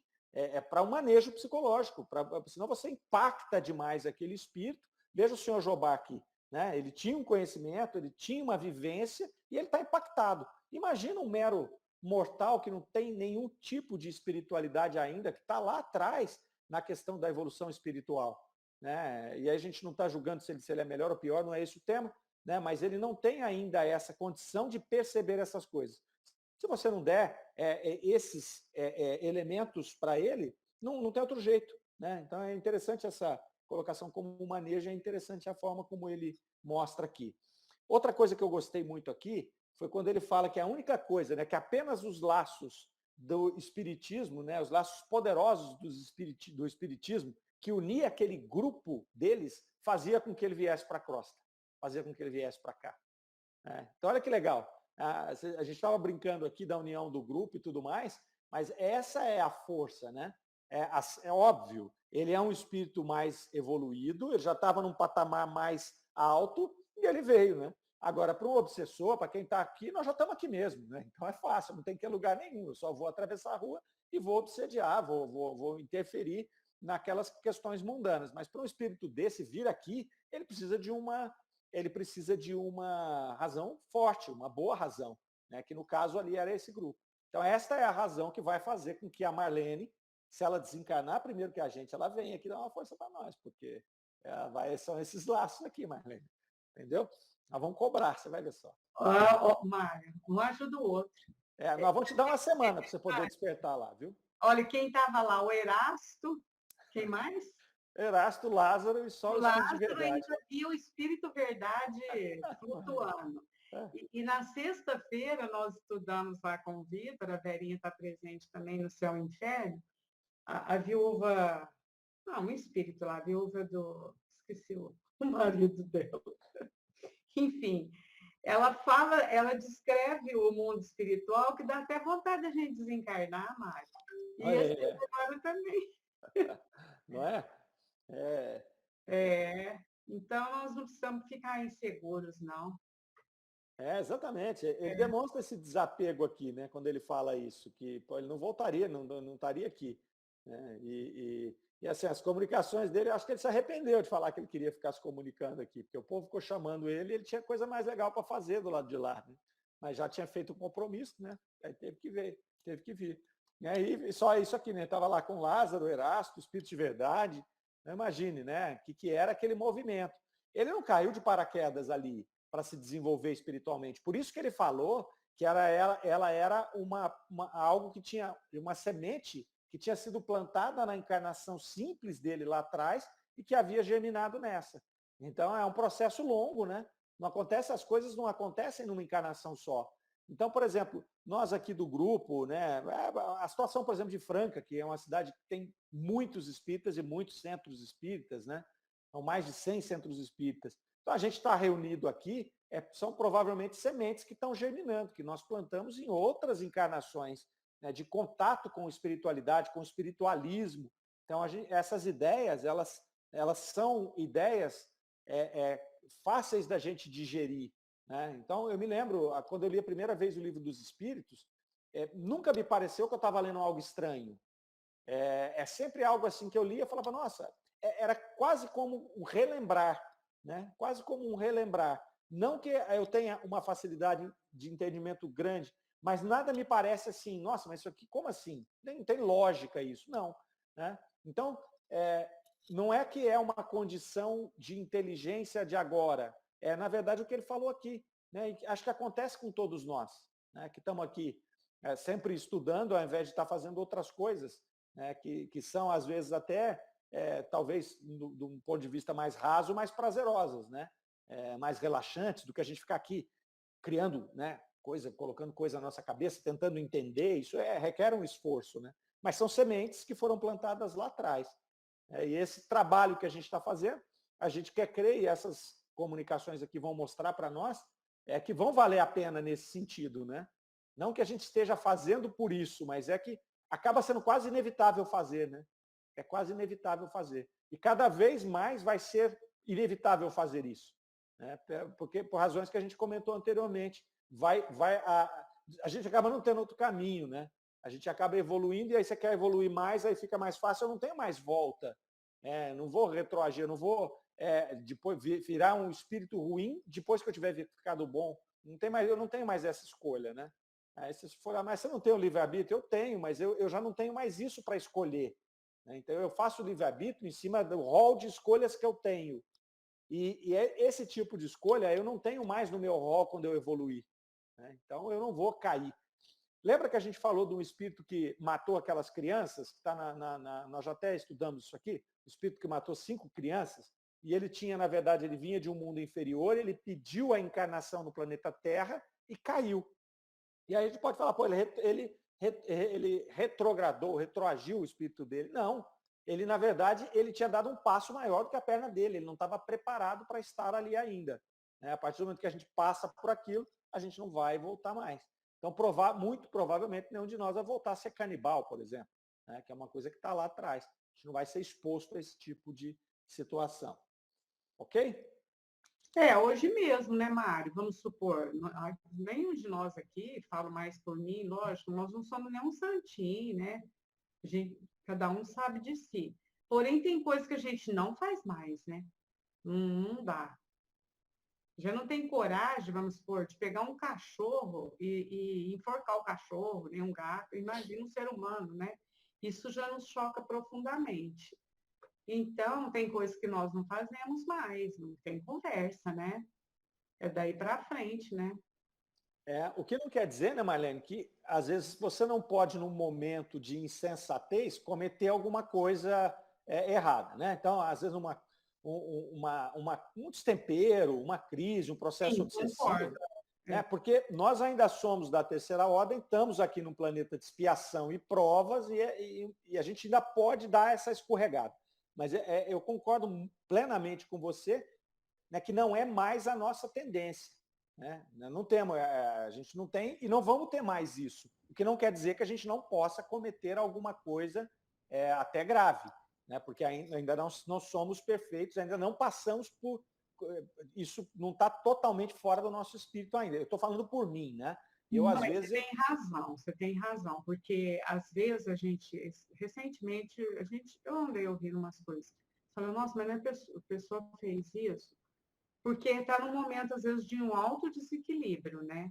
para um manejo psicológico. Senão você impacta demais aquele espírito. Veja o senhor Jobá aqui. né? Ele tinha um conhecimento, ele tinha uma vivência e ele está impactado. Imagina um mero mortal que não tem nenhum tipo de espiritualidade ainda, que está lá atrás na questão da evolução espiritual, né? E aí a gente não está julgando se ele é melhor ou pior, não é esse o tema, né? Mas ele não tem ainda essa condição de perceber essas coisas. Se você não der esses elementos para ele, não tem outro jeito, né? Então é interessante essa colocação como um manejo, é interessante a forma como ele mostra aqui. Outra coisa que eu gostei muito aqui foi quando ele fala que a única coisa, né, que apenas os laços do espiritismo, né, os laços poderosos do espiritismo, que unia aquele grupo deles, fazia com que ele viesse para a crosta, fazia com que ele viesse para cá. Então olha que legal. A gente estava brincando aqui da união do grupo e tudo mais, mas essa é a força, né? É óbvio, ele é um espírito mais evoluído, ele já estava num patamar mais alto e ele veio, né? Agora, para o obsessor, para quem está aqui, nós já estamos aqui mesmo, né? Então é fácil, não tem que ir a lugar nenhum, eu só vou atravessar a rua e vou obsediar, vou interferir naquelas questões mundanas. Mas para um espírito desse vir aqui, ele precisa de uma razão forte, uma boa razão, né? Que no caso ali era esse grupo. Então esta é a razão que vai fazer com que a Marlene, se ela desencarnar primeiro que a gente, ela venha aqui dar uma força para nós, porque são esses laços aqui, Marlene. Entendeu? Nós vamos cobrar, você vai ver só. Mário, um ajuda o outro. Nós vamos te dar uma semana para você poder despertar lá, viu? Olha, quem estava lá, o Erasto, quem mais? Erasto, Lázaro e só o Espírito de Verdade. E o Espírito Verdade flutuando. E na sexta-feira nós estudamos lá com o Vitor, a Verinha está presente também no Céu e Inferno, a viúva, um espírito lá, a viúva esqueci o marido dela. Enfim, ela descreve o mundo espiritual que dá até vontade da gente desencarnar, Mário. E esse agora também. Não é? Então nós não precisamos ficar inseguros, não. Exatamente. Ele demonstra esse desapego aqui, né? Quando ele fala isso, que ele não voltaria, não estaria aqui. Né? E assim, as comunicações dele, eu acho que ele se arrependeu de falar que ele queria ficar se comunicando aqui, porque o povo ficou chamando ele e ele tinha coisa mais legal para fazer do lado de lá. Né? Mas já tinha feito um compromisso, né? Aí teve que vir. E aí, só isso aqui, né? Estava lá com Lázaro, Erasto, Espírito de Verdade. Imagine, né? O que era aquele movimento. Ele não caiu de paraquedas ali para se desenvolver espiritualmente. Por isso que ele falou que ela era algo que tinha uma semente que tinha sido plantada na encarnação simples dele lá atrás e que havia germinado nessa. Então é um processo longo, né? As coisas não acontecem numa encarnação só. Então, por exemplo, nós aqui do grupo, né, a situação, por exemplo, de Franca, que é uma cidade que tem muitos espíritas e muitos centros espíritas, né? São mais de 100 centros espíritas. Então, a gente está reunido aqui, são provavelmente sementes que estão germinando, que nós plantamos em outras encarnações, né, de contato com espiritualidade, com espiritualismo. Então, essas ideias, elas são ideias fáceis da gente digerir. Né? Então, eu me lembro, quando eu li a primeira vez o Livro dos Espíritos, nunca me pareceu que eu estava lendo algo estranho. É sempre algo assim que eu lia e falava, nossa, era quase como um relembrar, né? Quase como um relembrar. Não que eu tenha uma facilidade de entendimento grande, mas nada me parece assim, nossa, mas isso aqui, como assim? Não tem lógica isso, não. Né? Então, não é que é uma condição de inteligência de agora, na verdade, o que ele falou aqui. Né? E acho que acontece com todos nós, né? Que estamos aqui sempre estudando, ao invés de estar fazendo outras coisas, né? que são, às vezes, até, talvez, de um ponto de vista mais raso, mais prazerosas, né? Mais relaxantes do que a gente ficar aqui criando, né, colocando coisa na nossa cabeça, tentando entender. Isso requer um esforço, né? Mas são sementes que foram plantadas lá atrás. E esse trabalho que a gente está fazendo, a gente quer crer, e essas comunicações aqui vão mostrar para nós, que vão valer a pena nesse sentido, né? Não que a gente esteja fazendo por isso, mas é que acaba sendo quase inevitável fazer, né? É quase inevitável fazer. E cada vez mais vai ser inevitável fazer isso. Né? Porque, por razões que a gente comentou anteriormente, a gente acaba não tendo outro caminho, né? A gente acaba evoluindo e aí você quer evoluir mais, aí fica mais fácil, eu não tenho mais volta. Não vou retroagir, eu não vou depois virar um espírito ruim depois que eu tiver ficado bom. Eu não tenho mais essa escolha, né? Aí se for, mas você não tem o livre-arbítrio? Eu tenho, mas eu já não tenho mais isso para escolher. Né? Então eu faço o livre-arbítrio em cima do rol de escolhas que eu tenho. E esse tipo de escolha eu não tenho mais no meu rol quando eu evoluir. Né? Então eu não vou cair. Lembra que a gente falou de um espírito que matou aquelas crianças? Que tá nós já até estudamos isso aqui. O espírito que matou 5 crianças. E ele tinha, na verdade, ele vinha de um mundo inferior, ele pediu a encarnação no planeta Terra e caiu. E aí a gente pode falar, pô, ele retrogradou, retroagiu o espírito dele. Não. Ele, na verdade, ele tinha dado um passo maior do que a perna dele. Ele não estava preparado para estar ali ainda. Né? A partir do momento que a gente passa por aquilo, a gente não vai voltar mais. Então, muito provavelmente, nenhum de nós vai voltar a ser canibal, por exemplo, né? Que é uma coisa que está lá atrás. A gente não vai ser exposto a esse tipo de situação. Ok? Hoje mesmo, né, Mário? Vamos supor, nenhum de nós aqui, falo mais por mim, lógico, nós não somos nenhum santinho, né? Cada um sabe de si. Porém, tem coisas que a gente não faz mais, né? Não dá. Já não tem coragem, vamos supor, de pegar um cachorro e enforcar o cachorro, nem um gato, imagina um ser humano, né? Isso já nos choca profundamente. Então, tem coisas que nós não fazemos mais, não tem conversa, né? É daí para frente, né? O que não quer dizer, né, Marlene, que às vezes você não pode, num momento de insensatez, cometer alguma coisa errada, né? Então, às vezes, um destempero, uma crise, um processo Sim, obsessivo. concordo. Né? Porque nós ainda somos da terceira ordem, estamos aqui num planeta de expiação e provas, e a gente ainda pode dar essa escorregada. Mas eu concordo plenamente com você, né, que não é mais a nossa tendência. Né? Não temos, a gente não tem e não vamos ter mais isso. O que não quer dizer que a gente não possa cometer alguma coisa até grave, né? Porque ainda não somos perfeitos, ainda não passamos por... Isso não está totalmente fora do nosso espírito ainda. Eu estou falando por mim, né? Às vezes... Você tem razão, porque às vezes recentemente, eu andei ouvindo umas coisas. Falei, nossa, mas a pessoa fez isso porque está num momento, às vezes, de um alto desequilíbrio, né?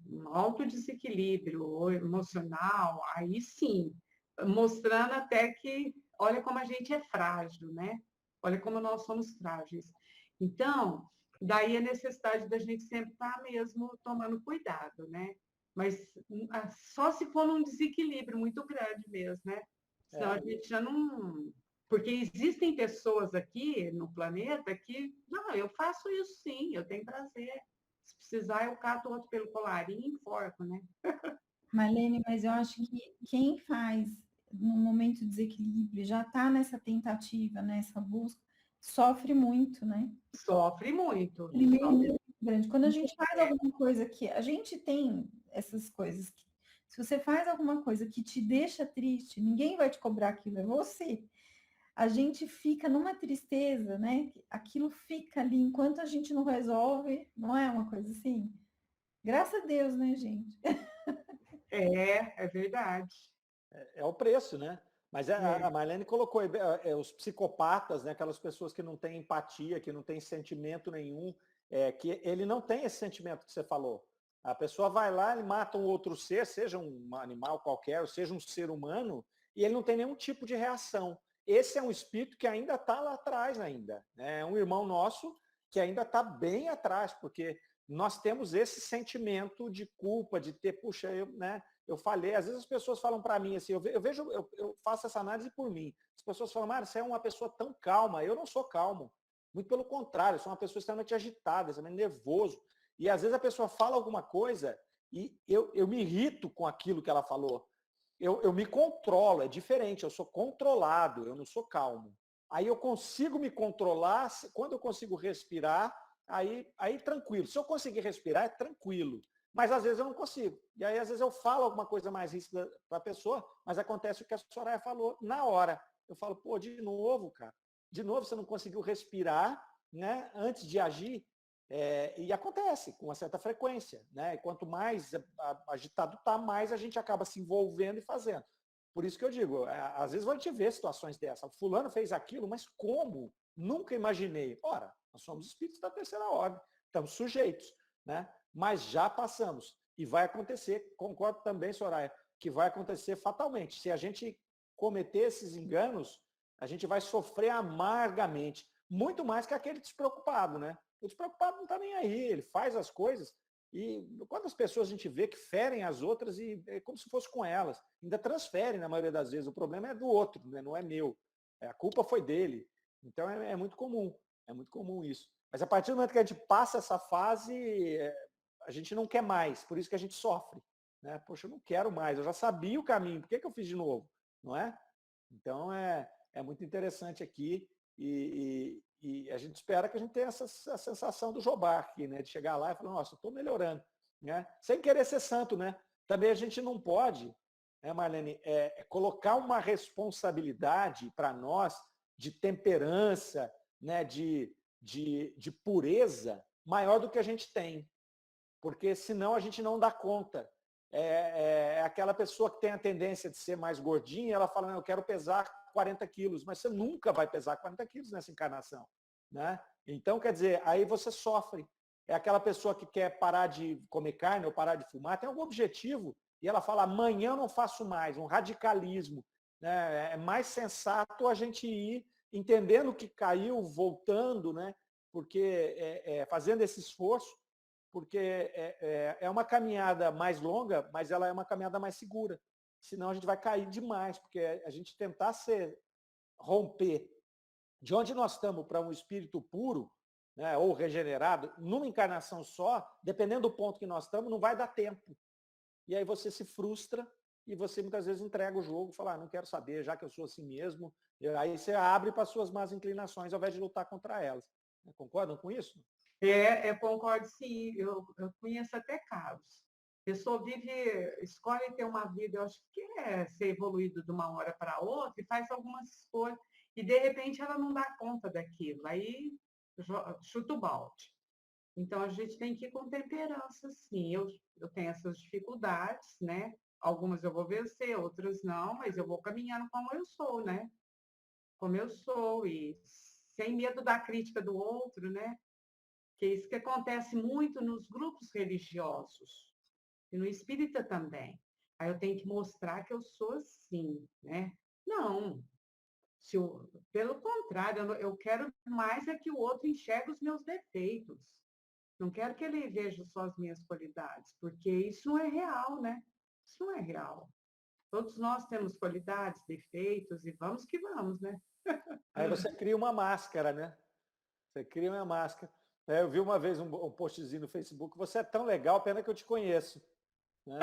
Um alto desequilíbrio emocional, aí sim, mostrando até que, olha como a gente é frágil, né? Olha como nós somos frágeis. Então, daí a necessidade da gente sempre estar mesmo tomando cuidado, né? Mas só se for num desequilíbrio muito grande mesmo, né? Senão a gente já não... Porque existem pessoas aqui no planeta que, não, eu faço isso sim, eu tenho prazer. Se precisar, eu cato outro pelo colarinho e enforco, né? Marlene, mas eu acho que quem faz no momento de desequilíbrio, já está nessa tentativa, nessa busca, sofre muito, né? Sofre muito. Grande. Quando a gente faz alguma coisa que... A gente tem essas coisas que... Se você faz alguma coisa que te deixa triste, ninguém vai te cobrar aquilo, é você. A gente fica numa tristeza, né? Aquilo fica ali enquanto a gente não resolve, não é uma coisa assim? Graças a Deus, né, gente? É verdade. É o preço, né? Mas a Marlene colocou os psicopatas, né? Aquelas pessoas que não têm empatia, que não têm sentimento nenhum, que ele não tem esse sentimento que você falou. A pessoa vai lá e mata um outro ser, seja um animal qualquer, ou seja um ser humano, e ele não tem nenhum tipo de reação. Esse é um espírito que ainda está lá atrás ainda. Né? É um irmão nosso que ainda está bem atrás, porque nós temos esse sentimento de culpa, de ter, puxa, eu falei, às vezes as pessoas falam para mim assim, eu faço essa análise por mim. As pessoas falam, Mário, você é uma pessoa tão calma. Eu não sou calmo. Muito pelo contrário, eu sou uma pessoa extremamente agitada, extremamente nervoso. E às vezes a pessoa fala alguma coisa e eu me irrito com aquilo que ela falou. Eu me controlo, é diferente, eu sou controlado, eu não sou calmo. Aí eu consigo me controlar, quando eu consigo respirar, aí tranquilo. Se eu conseguir respirar, é tranquilo. Mas às vezes eu não consigo. E aí às vezes eu falo alguma coisa mais ríspida para a pessoa, mas acontece o que a Soraya falou na hora. Eu falo, pô, de novo, cara. De novo você não conseguiu respirar, né, antes de agir. E acontece com uma certa frequência, né? E quanto mais agitado está, mais a gente acaba se envolvendo e fazendo. Por isso que eu digo, às vezes a gente vê situações dessas. Fulano fez aquilo, mas como? Nunca imaginei. Ora, nós somos espíritos da terceira ordem, estamos sujeitos, né? Mas já passamos. E vai acontecer, concordo também, Soraya, que vai acontecer fatalmente. Se a gente cometer esses enganos, a gente vai sofrer amargamente. Muito mais que aquele despreocupado, né? O despreocupado não está nem aí, ele faz as coisas. E quantas pessoas a gente vê que ferem as outras e é como se fosse com elas. Ainda transferem na maioria das vezes. O problema é do outro, né? Não é meu. A culpa foi dele. Então é muito comum. É muito comum isso. Mas a partir do momento que a gente passa essa fase, a gente não quer mais. Por isso que a gente sofre. Né? Poxa, eu não quero mais. Eu já sabia o caminho. Por que eu fiz de novo? Não é? Então é muito interessante aqui. E a gente espera que a gente tenha essa sensação do Jobá aqui, né? De chegar lá e falar, nossa, eu estou melhorando. Né? Sem querer ser santo, né? Também a gente não pode, né, Marlene, colocar uma responsabilidade para nós de temperança, né, de pureza maior do que a gente tem. Porque senão a gente não dá conta. É aquela pessoa que tem a tendência de ser mais gordinha, ela fala, não, eu quero pesar 40 quilos, mas você nunca vai pesar 40 quilos nessa encarnação. Né? Então, quer dizer, aí você sofre. É aquela pessoa que quer parar de comer carne ou parar de fumar, tem algum objetivo, e ela fala, amanhã eu não faço mais, um radicalismo. Né? É mais sensato a gente ir entendendo que caiu, voltando, né? Porque fazendo esse esforço, porque é uma caminhada mais longa, mas ela é uma caminhada mais segura. Senão a gente vai cair demais, porque a gente tentar romper de onde nós estamos para um espírito puro, né, ou regenerado, numa encarnação só, dependendo do ponto que nós estamos, não vai dar tempo. E aí você se frustra e você muitas vezes entrega o jogo, fala, não quero saber, já que eu sou assim mesmo. E aí você abre para as suas más inclinações ao invés de lutar contra elas. Concordam com isso? Concordo, sim. Eu conheço até casos. A pessoa escolhe ter uma vida, eu acho que quer ser evoluído de uma hora para outra e faz algumas escolhas e, de repente, ela não dá conta daquilo. Aí chuta o balde. Então, a gente tem que ir com temperança, sim. Eu tenho essas dificuldades, né? Algumas eu vou vencer, outras não, mas eu vou caminhando como eu sou, né? Como eu sou e sem medo da crítica do outro, né? Que é isso que acontece muito nos grupos religiosos e no espírita também. Aí eu tenho que mostrar que eu sou assim, né? Não. Pelo contrário, eu quero mais é que o outro enxergue os meus defeitos. Não quero que ele veja só as minhas qualidades, porque isso não é real, né? Isso não é real. Todos nós temos qualidades, defeitos e vamos que vamos, né? Aí você cria uma máscara, né? Você cria uma máscara. Eu vi uma vez um postzinho no Facebook, você é tão legal, pena que eu te conheço. Né?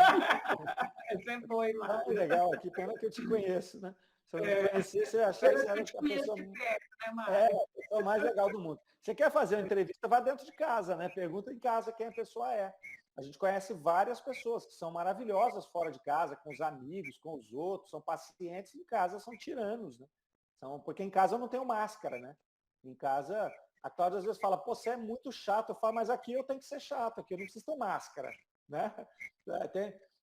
Sempre foi, Tão legal aqui, pena que eu te conheço. Né? Se eu não te conhecesse, eu ia achar que você era a pessoa, a pessoa mais legal do mundo. Você quer fazer uma entrevista, vá dentro de casa, né? Pergunta em casa quem a pessoa é. A gente conhece várias pessoas que são maravilhosas fora de casa, com os amigos, com os outros, são pacientes, em casa são tiranos, né? Porque em casa eu não tenho máscara, né? Em casa, a Cláudia às vezes fala, pô, você é muito chato. Eu falo, mas aqui eu tenho que ser chato, aqui eu não preciso ter máscara, né?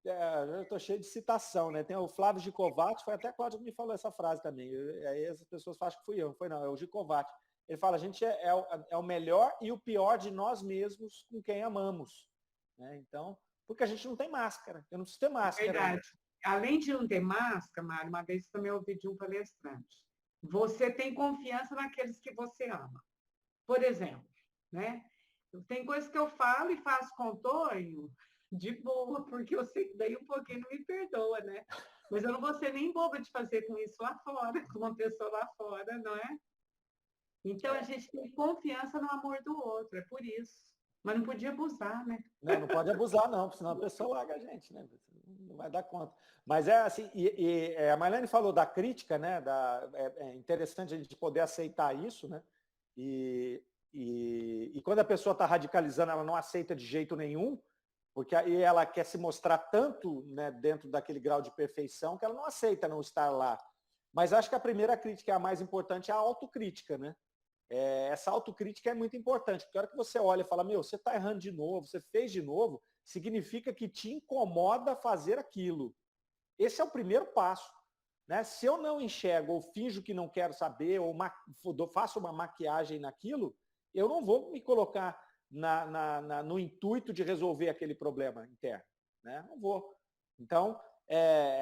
Eu estou cheio de citação, né? Tem o Flávio Gicovati, foi até a Cláudia que me falou essa frase também. Aí as pessoas acham que fui eu, não foi não, é o Gicovati. Ele fala, a gente é o melhor e o pior de nós mesmos com quem amamos. Né? Então, porque a gente não tem máscara, eu não preciso ter máscara. Verdade. Além de não ter máscara, Mário, uma vez também eu ouvi de um palestrante, você tem confiança naqueles que você ama. Por exemplo, né? Tem coisas que eu falo e faço com o Tonho de boa, porque eu sei que daí um pouquinho não me perdoa, né? Mas eu não vou ser nem boba de fazer com isso lá fora, com uma pessoa lá fora, não é? Então a gente tem confiança no amor do outro, é por isso. Mas não podia abusar, né? Não pode abusar, não, senão a pessoa larga a gente, né? Não vai dar conta. Mas é assim, a Marlene falou da crítica, né? É interessante a gente poder aceitar isso, né? E quando a pessoa está radicalizando, ela não aceita de jeito nenhum, porque aí ela quer se mostrar tanto, né, dentro daquele grau de perfeição que ela não aceita não estar lá. Mas acho que a primeira crítica, a mais importante, é a autocrítica, né? Essa autocrítica é muito importante, porque a hora que você olha e fala, meu, você está errando de novo, você fez de novo, significa que te incomoda fazer aquilo. Esse é o primeiro passo. Né? Se eu não enxergo ou finjo que não quero saber ou faço uma maquiagem naquilo, eu não vou me colocar no intuito de resolver aquele problema interno. Né? Não vou. Então,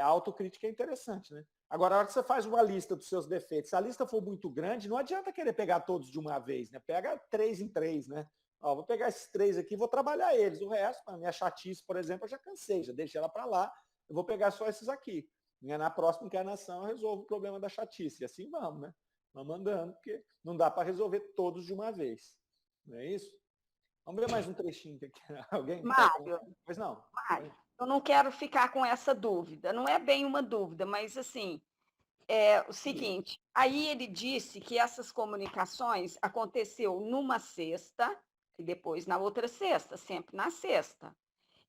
a autocrítica é interessante. Né? Agora, a hora que você faz uma lista dos seus defeitos, se a lista for muito grande, não adianta querer pegar todos de uma vez. Né? Pega 3 em 3. Né? Ó, vou pegar esses 3 aqui e vou trabalhar eles. O resto, a minha chatice, por exemplo, eu já cansei, já deixei ela para lá. Eu vou pegar só esses aqui. Na próxima encarnação eu resolvo o problema da chatice. E assim vamos, né? Vamos andando, porque não dá para resolver todos de uma vez. Não é isso? Vamos ver mais um trechinho aqui. Alguém? Mário, Pois não. Mário, eu não quero ficar com essa dúvida. Não é bem uma dúvida, mas assim, é o seguinte, aí ele disse que essas comunicações aconteceu numa sexta e depois na outra sexta, sempre na sexta.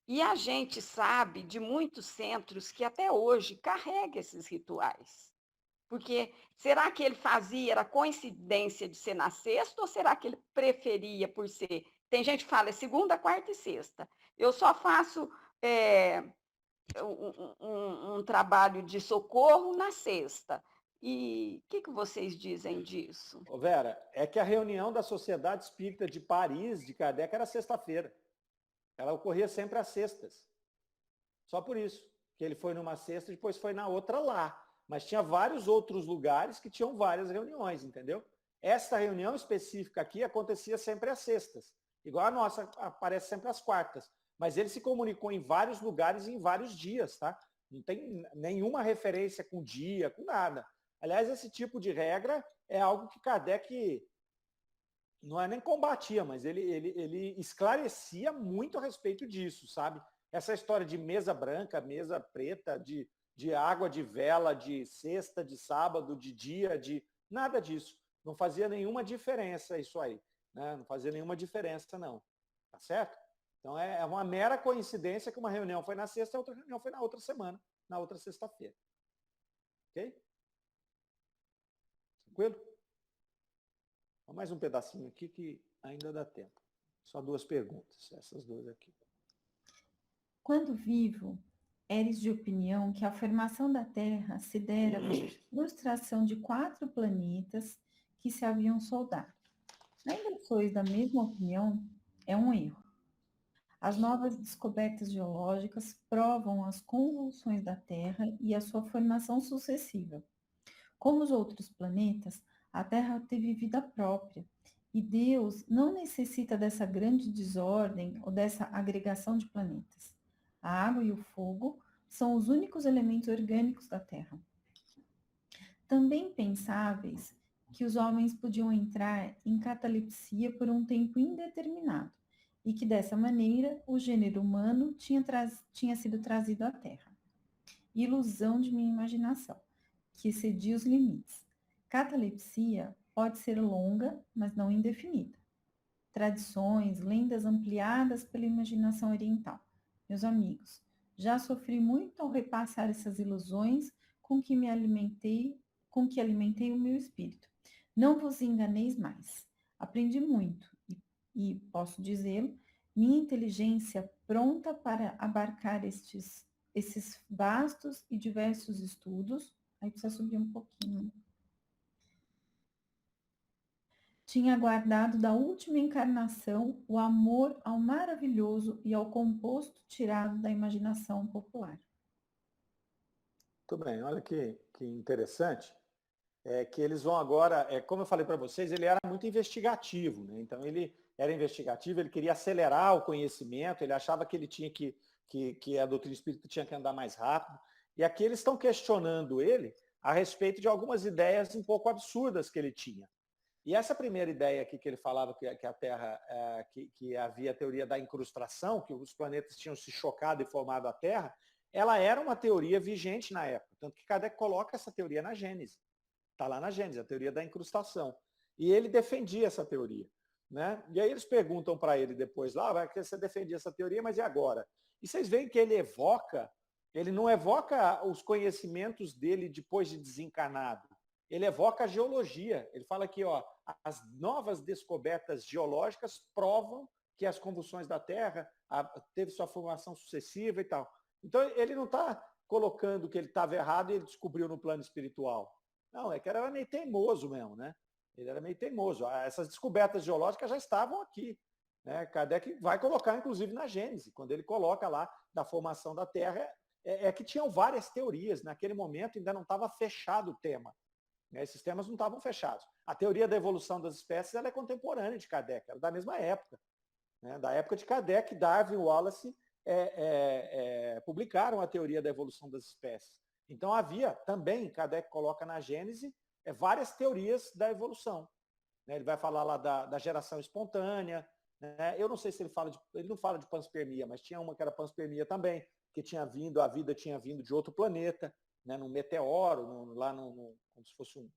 E a gente sabe de muitos centros que até hoje carregam esses rituais. Porque será que ele fazia, era coincidência de ser na sexta, ou será que ele preferia por ser? Tem gente que fala, é segunda, quarta e sexta. Eu só faço um trabalho de socorro na sexta. E o que vocês dizem disso? Ô Vera, é que a reunião da Sociedade Espírita de Paris, de Kardec, era sexta-feira. Ela ocorria sempre às sextas. Só por isso. Que ele foi numa sexta e depois foi na outra lá. Mas tinha vários outros lugares que tinham várias reuniões, entendeu? Essa reunião específica aqui acontecia sempre às sextas. Igual a nossa, aparece sempre às quartas. Mas ele se comunicou em vários lugares e em vários dias, tá? Não tem nenhuma referência com dia, com nada. Aliás, esse tipo de regra é algo que Kardec não é nem combatia, mas ele esclarecia muito a respeito disso, sabe? Essa história de mesa branca, mesa preta, de água de vela, de sexta, de sábado, de dia, de nada disso. Não fazia nenhuma diferença isso aí. Né? Não fazia nenhuma diferença, não. Tá certo? Então é uma mera coincidência que uma reunião foi na sexta e a outra reunião foi na outra semana, na outra sexta-feira. Ok? Tranquilo? Mais um pedacinho aqui que ainda dá tempo. Só 2 perguntas, essas 2 aqui. Quando vivo, eres de opinião que a formação da Terra se dera pela ilustração de 4 planetas que se haviam soldado. Ainda sois da mesma opinião? É um erro. As novas descobertas geológicas provam as convulsões da Terra e a sua formação sucessiva. Como os outros planetas, a Terra teve vida própria, e Deus não necessita dessa grande desordem ou dessa agregação de planetas. A água e o fogo são os únicos elementos orgânicos da Terra. Também pensáveis que os homens podiam entrar em catalepsia por um tempo indeterminado, e que dessa maneira o gênero humano tinha sido trazido à Terra. Ilusão de minha imaginação, que excedia os limites. Catalepsia pode ser longa, mas não indefinida. Tradições, lendas ampliadas pela imaginação oriental. Meus amigos, já sofri muito ao repassar essas ilusões com que alimentei o meu espírito. Não vos enganeis mais. Aprendi muito e posso dizê-lo, minha inteligência pronta para abarcar esses vastos e diversos estudos. Aí precisa subir um pouquinho. Tinha guardado da última encarnação o amor ao maravilhoso e ao composto tirado da imaginação popular. Muito bem, olha que interessante. É que eles vão agora, como eu falei para vocês, ele era muito investigativo, né? Então ele era investigativo, ele queria acelerar o conhecimento, ele achava que ele tinha que a doutrina espírita tinha que andar mais rápido. E aqui eles estão questionando ele a respeito de algumas ideias um pouco absurdas que ele tinha. E essa primeira ideia aqui que ele falava que a Terra, que havia a teoria da incrustação, que os planetas tinham se chocado e formado a Terra, ela era uma teoria vigente na época, tanto que Kardec coloca essa teoria na Gênese. Está lá na Gênese, a teoria da incrustação. E ele defendia essa teoria. Né? E aí eles perguntam para ele depois, lá, que você defendia essa teoria, mas e agora? E vocês veem que ele não evoca os conhecimentos dele depois de desencarnado. Ele evoca a geologia. Ele fala aqui, ó, as novas descobertas geológicas provam que as convulsões da Terra teve sua formação sucessiva e tal. Então, ele não está colocando que ele estava errado e ele descobriu no plano espiritual. Não, é que era meio teimoso mesmo, né? Ele era meio teimoso. Essas descobertas geológicas já estavam aqui. Né? Kardec vai colocar, inclusive, na Gênese, quando ele coloca lá da formação da Terra, que tinham várias teorias. Naquele momento ainda não estava fechado o tema. Né? Esses temas não estavam fechados. A teoria da evolução das espécies ela é contemporânea de Kardec, ela é da mesma época. Né? Da época de Kardec, Darwin e Wallace publicaram a teoria da evolução das espécies. Então havia também, Kardec coloca na Gênese, várias teorias da evolução. Né? Ele vai falar lá da geração espontânea. Né? Eu não sei se ele não fala de panspermia, mas tinha uma que era panspermia também, que a vida tinha vindo de outro planeta, né? Num meteoro, como se fosse um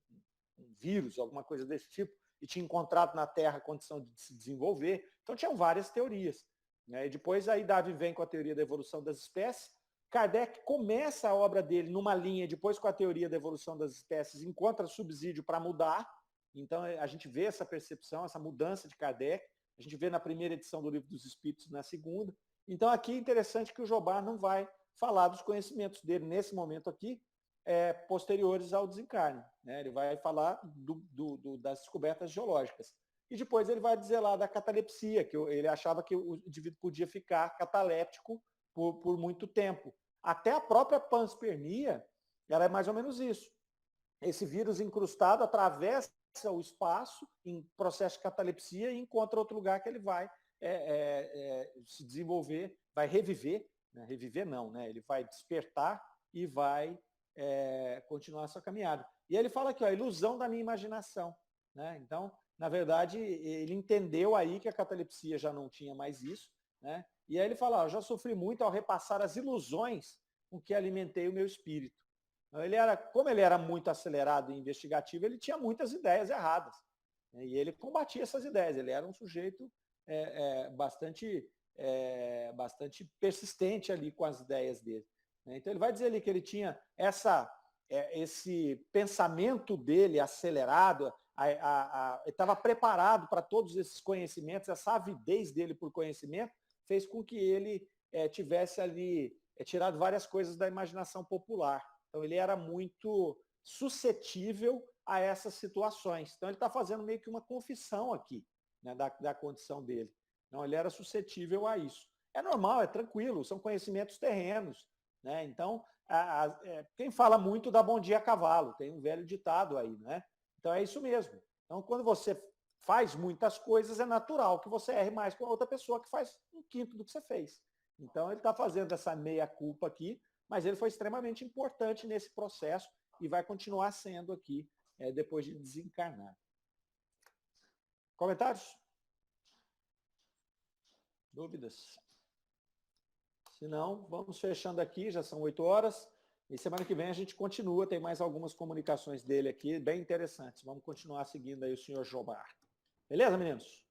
vírus, alguma coisa desse tipo, e tinha encontrado na Terra a condição de se desenvolver. Então tinham várias teorias. Né? E depois aí Darwin vem com a teoria da evolução das espécies. Kardec começa a obra dele numa linha, depois com a teoria da evolução das espécies, encontra subsídio para mudar. Então a gente vê essa percepção, essa mudança de Kardec. A gente vê na primeira edição do Livro dos Espíritos, na segunda. Então aqui é interessante que o Jobard não vai falar dos conhecimentos dele nesse momento aqui, posteriores ao desencarne. Né? Ele vai falar das descobertas geológicas. E depois ele vai dizer lá da catalepsia, que ele achava que o indivíduo podia ficar cataléptico por muito tempo. Até a própria panspermia, ela é mais ou menos isso. Esse vírus incrustado atravessa o espaço em processo de catalepsia e encontra outro lugar que ele vai se desenvolver, vai reviver. Né? Reviver não, né? Ele vai despertar e vai continuar a sua caminhada. E ele fala aqui, a ilusão da minha imaginação. Né? Então, na verdade, ele entendeu aí que a catalepsia já não tinha mais isso. Né? E aí ele fala, eu já sofri muito ao repassar as ilusões com que alimentei o meu espírito. Então, como ele era muito acelerado e investigativo, ele tinha muitas ideias erradas. Né? E ele combatia essas ideias. Ele era um sujeito bastante persistente ali com as ideias dele. Né? Então ele vai dizer ali que ele tinha esse pensamento dele acelerado, ele estava preparado para todos esses conhecimentos, essa avidez dele por conhecimento fez com que ele tivesse ali tirado várias coisas da imaginação popular. Então ele era muito suscetível a essas situações. Então ele está fazendo meio que uma confissão aqui, né, da condição dele. Então ele era suscetível a isso. É normal, é tranquilo, são conhecimentos terrenos. Né? Então, quem fala muito dá bom dia a cavalo, tem um velho ditado aí, né? Então é isso mesmo. Então, quando você faz muitas coisas, é natural que você erre mais com a outra pessoa que faz 1/5 do que você fez. Então, ele está fazendo essa meia-culpa aqui, mas ele foi extremamente importante nesse processo e vai continuar sendo aqui depois de desencarnar. Comentários? Dúvidas? Se não, vamos fechando aqui, já são 8 horas. E semana que vem a gente continua, tem mais algumas comunicações dele aqui, bem interessantes. Vamos continuar seguindo aí o senhor Jobard. Beleza, meninos?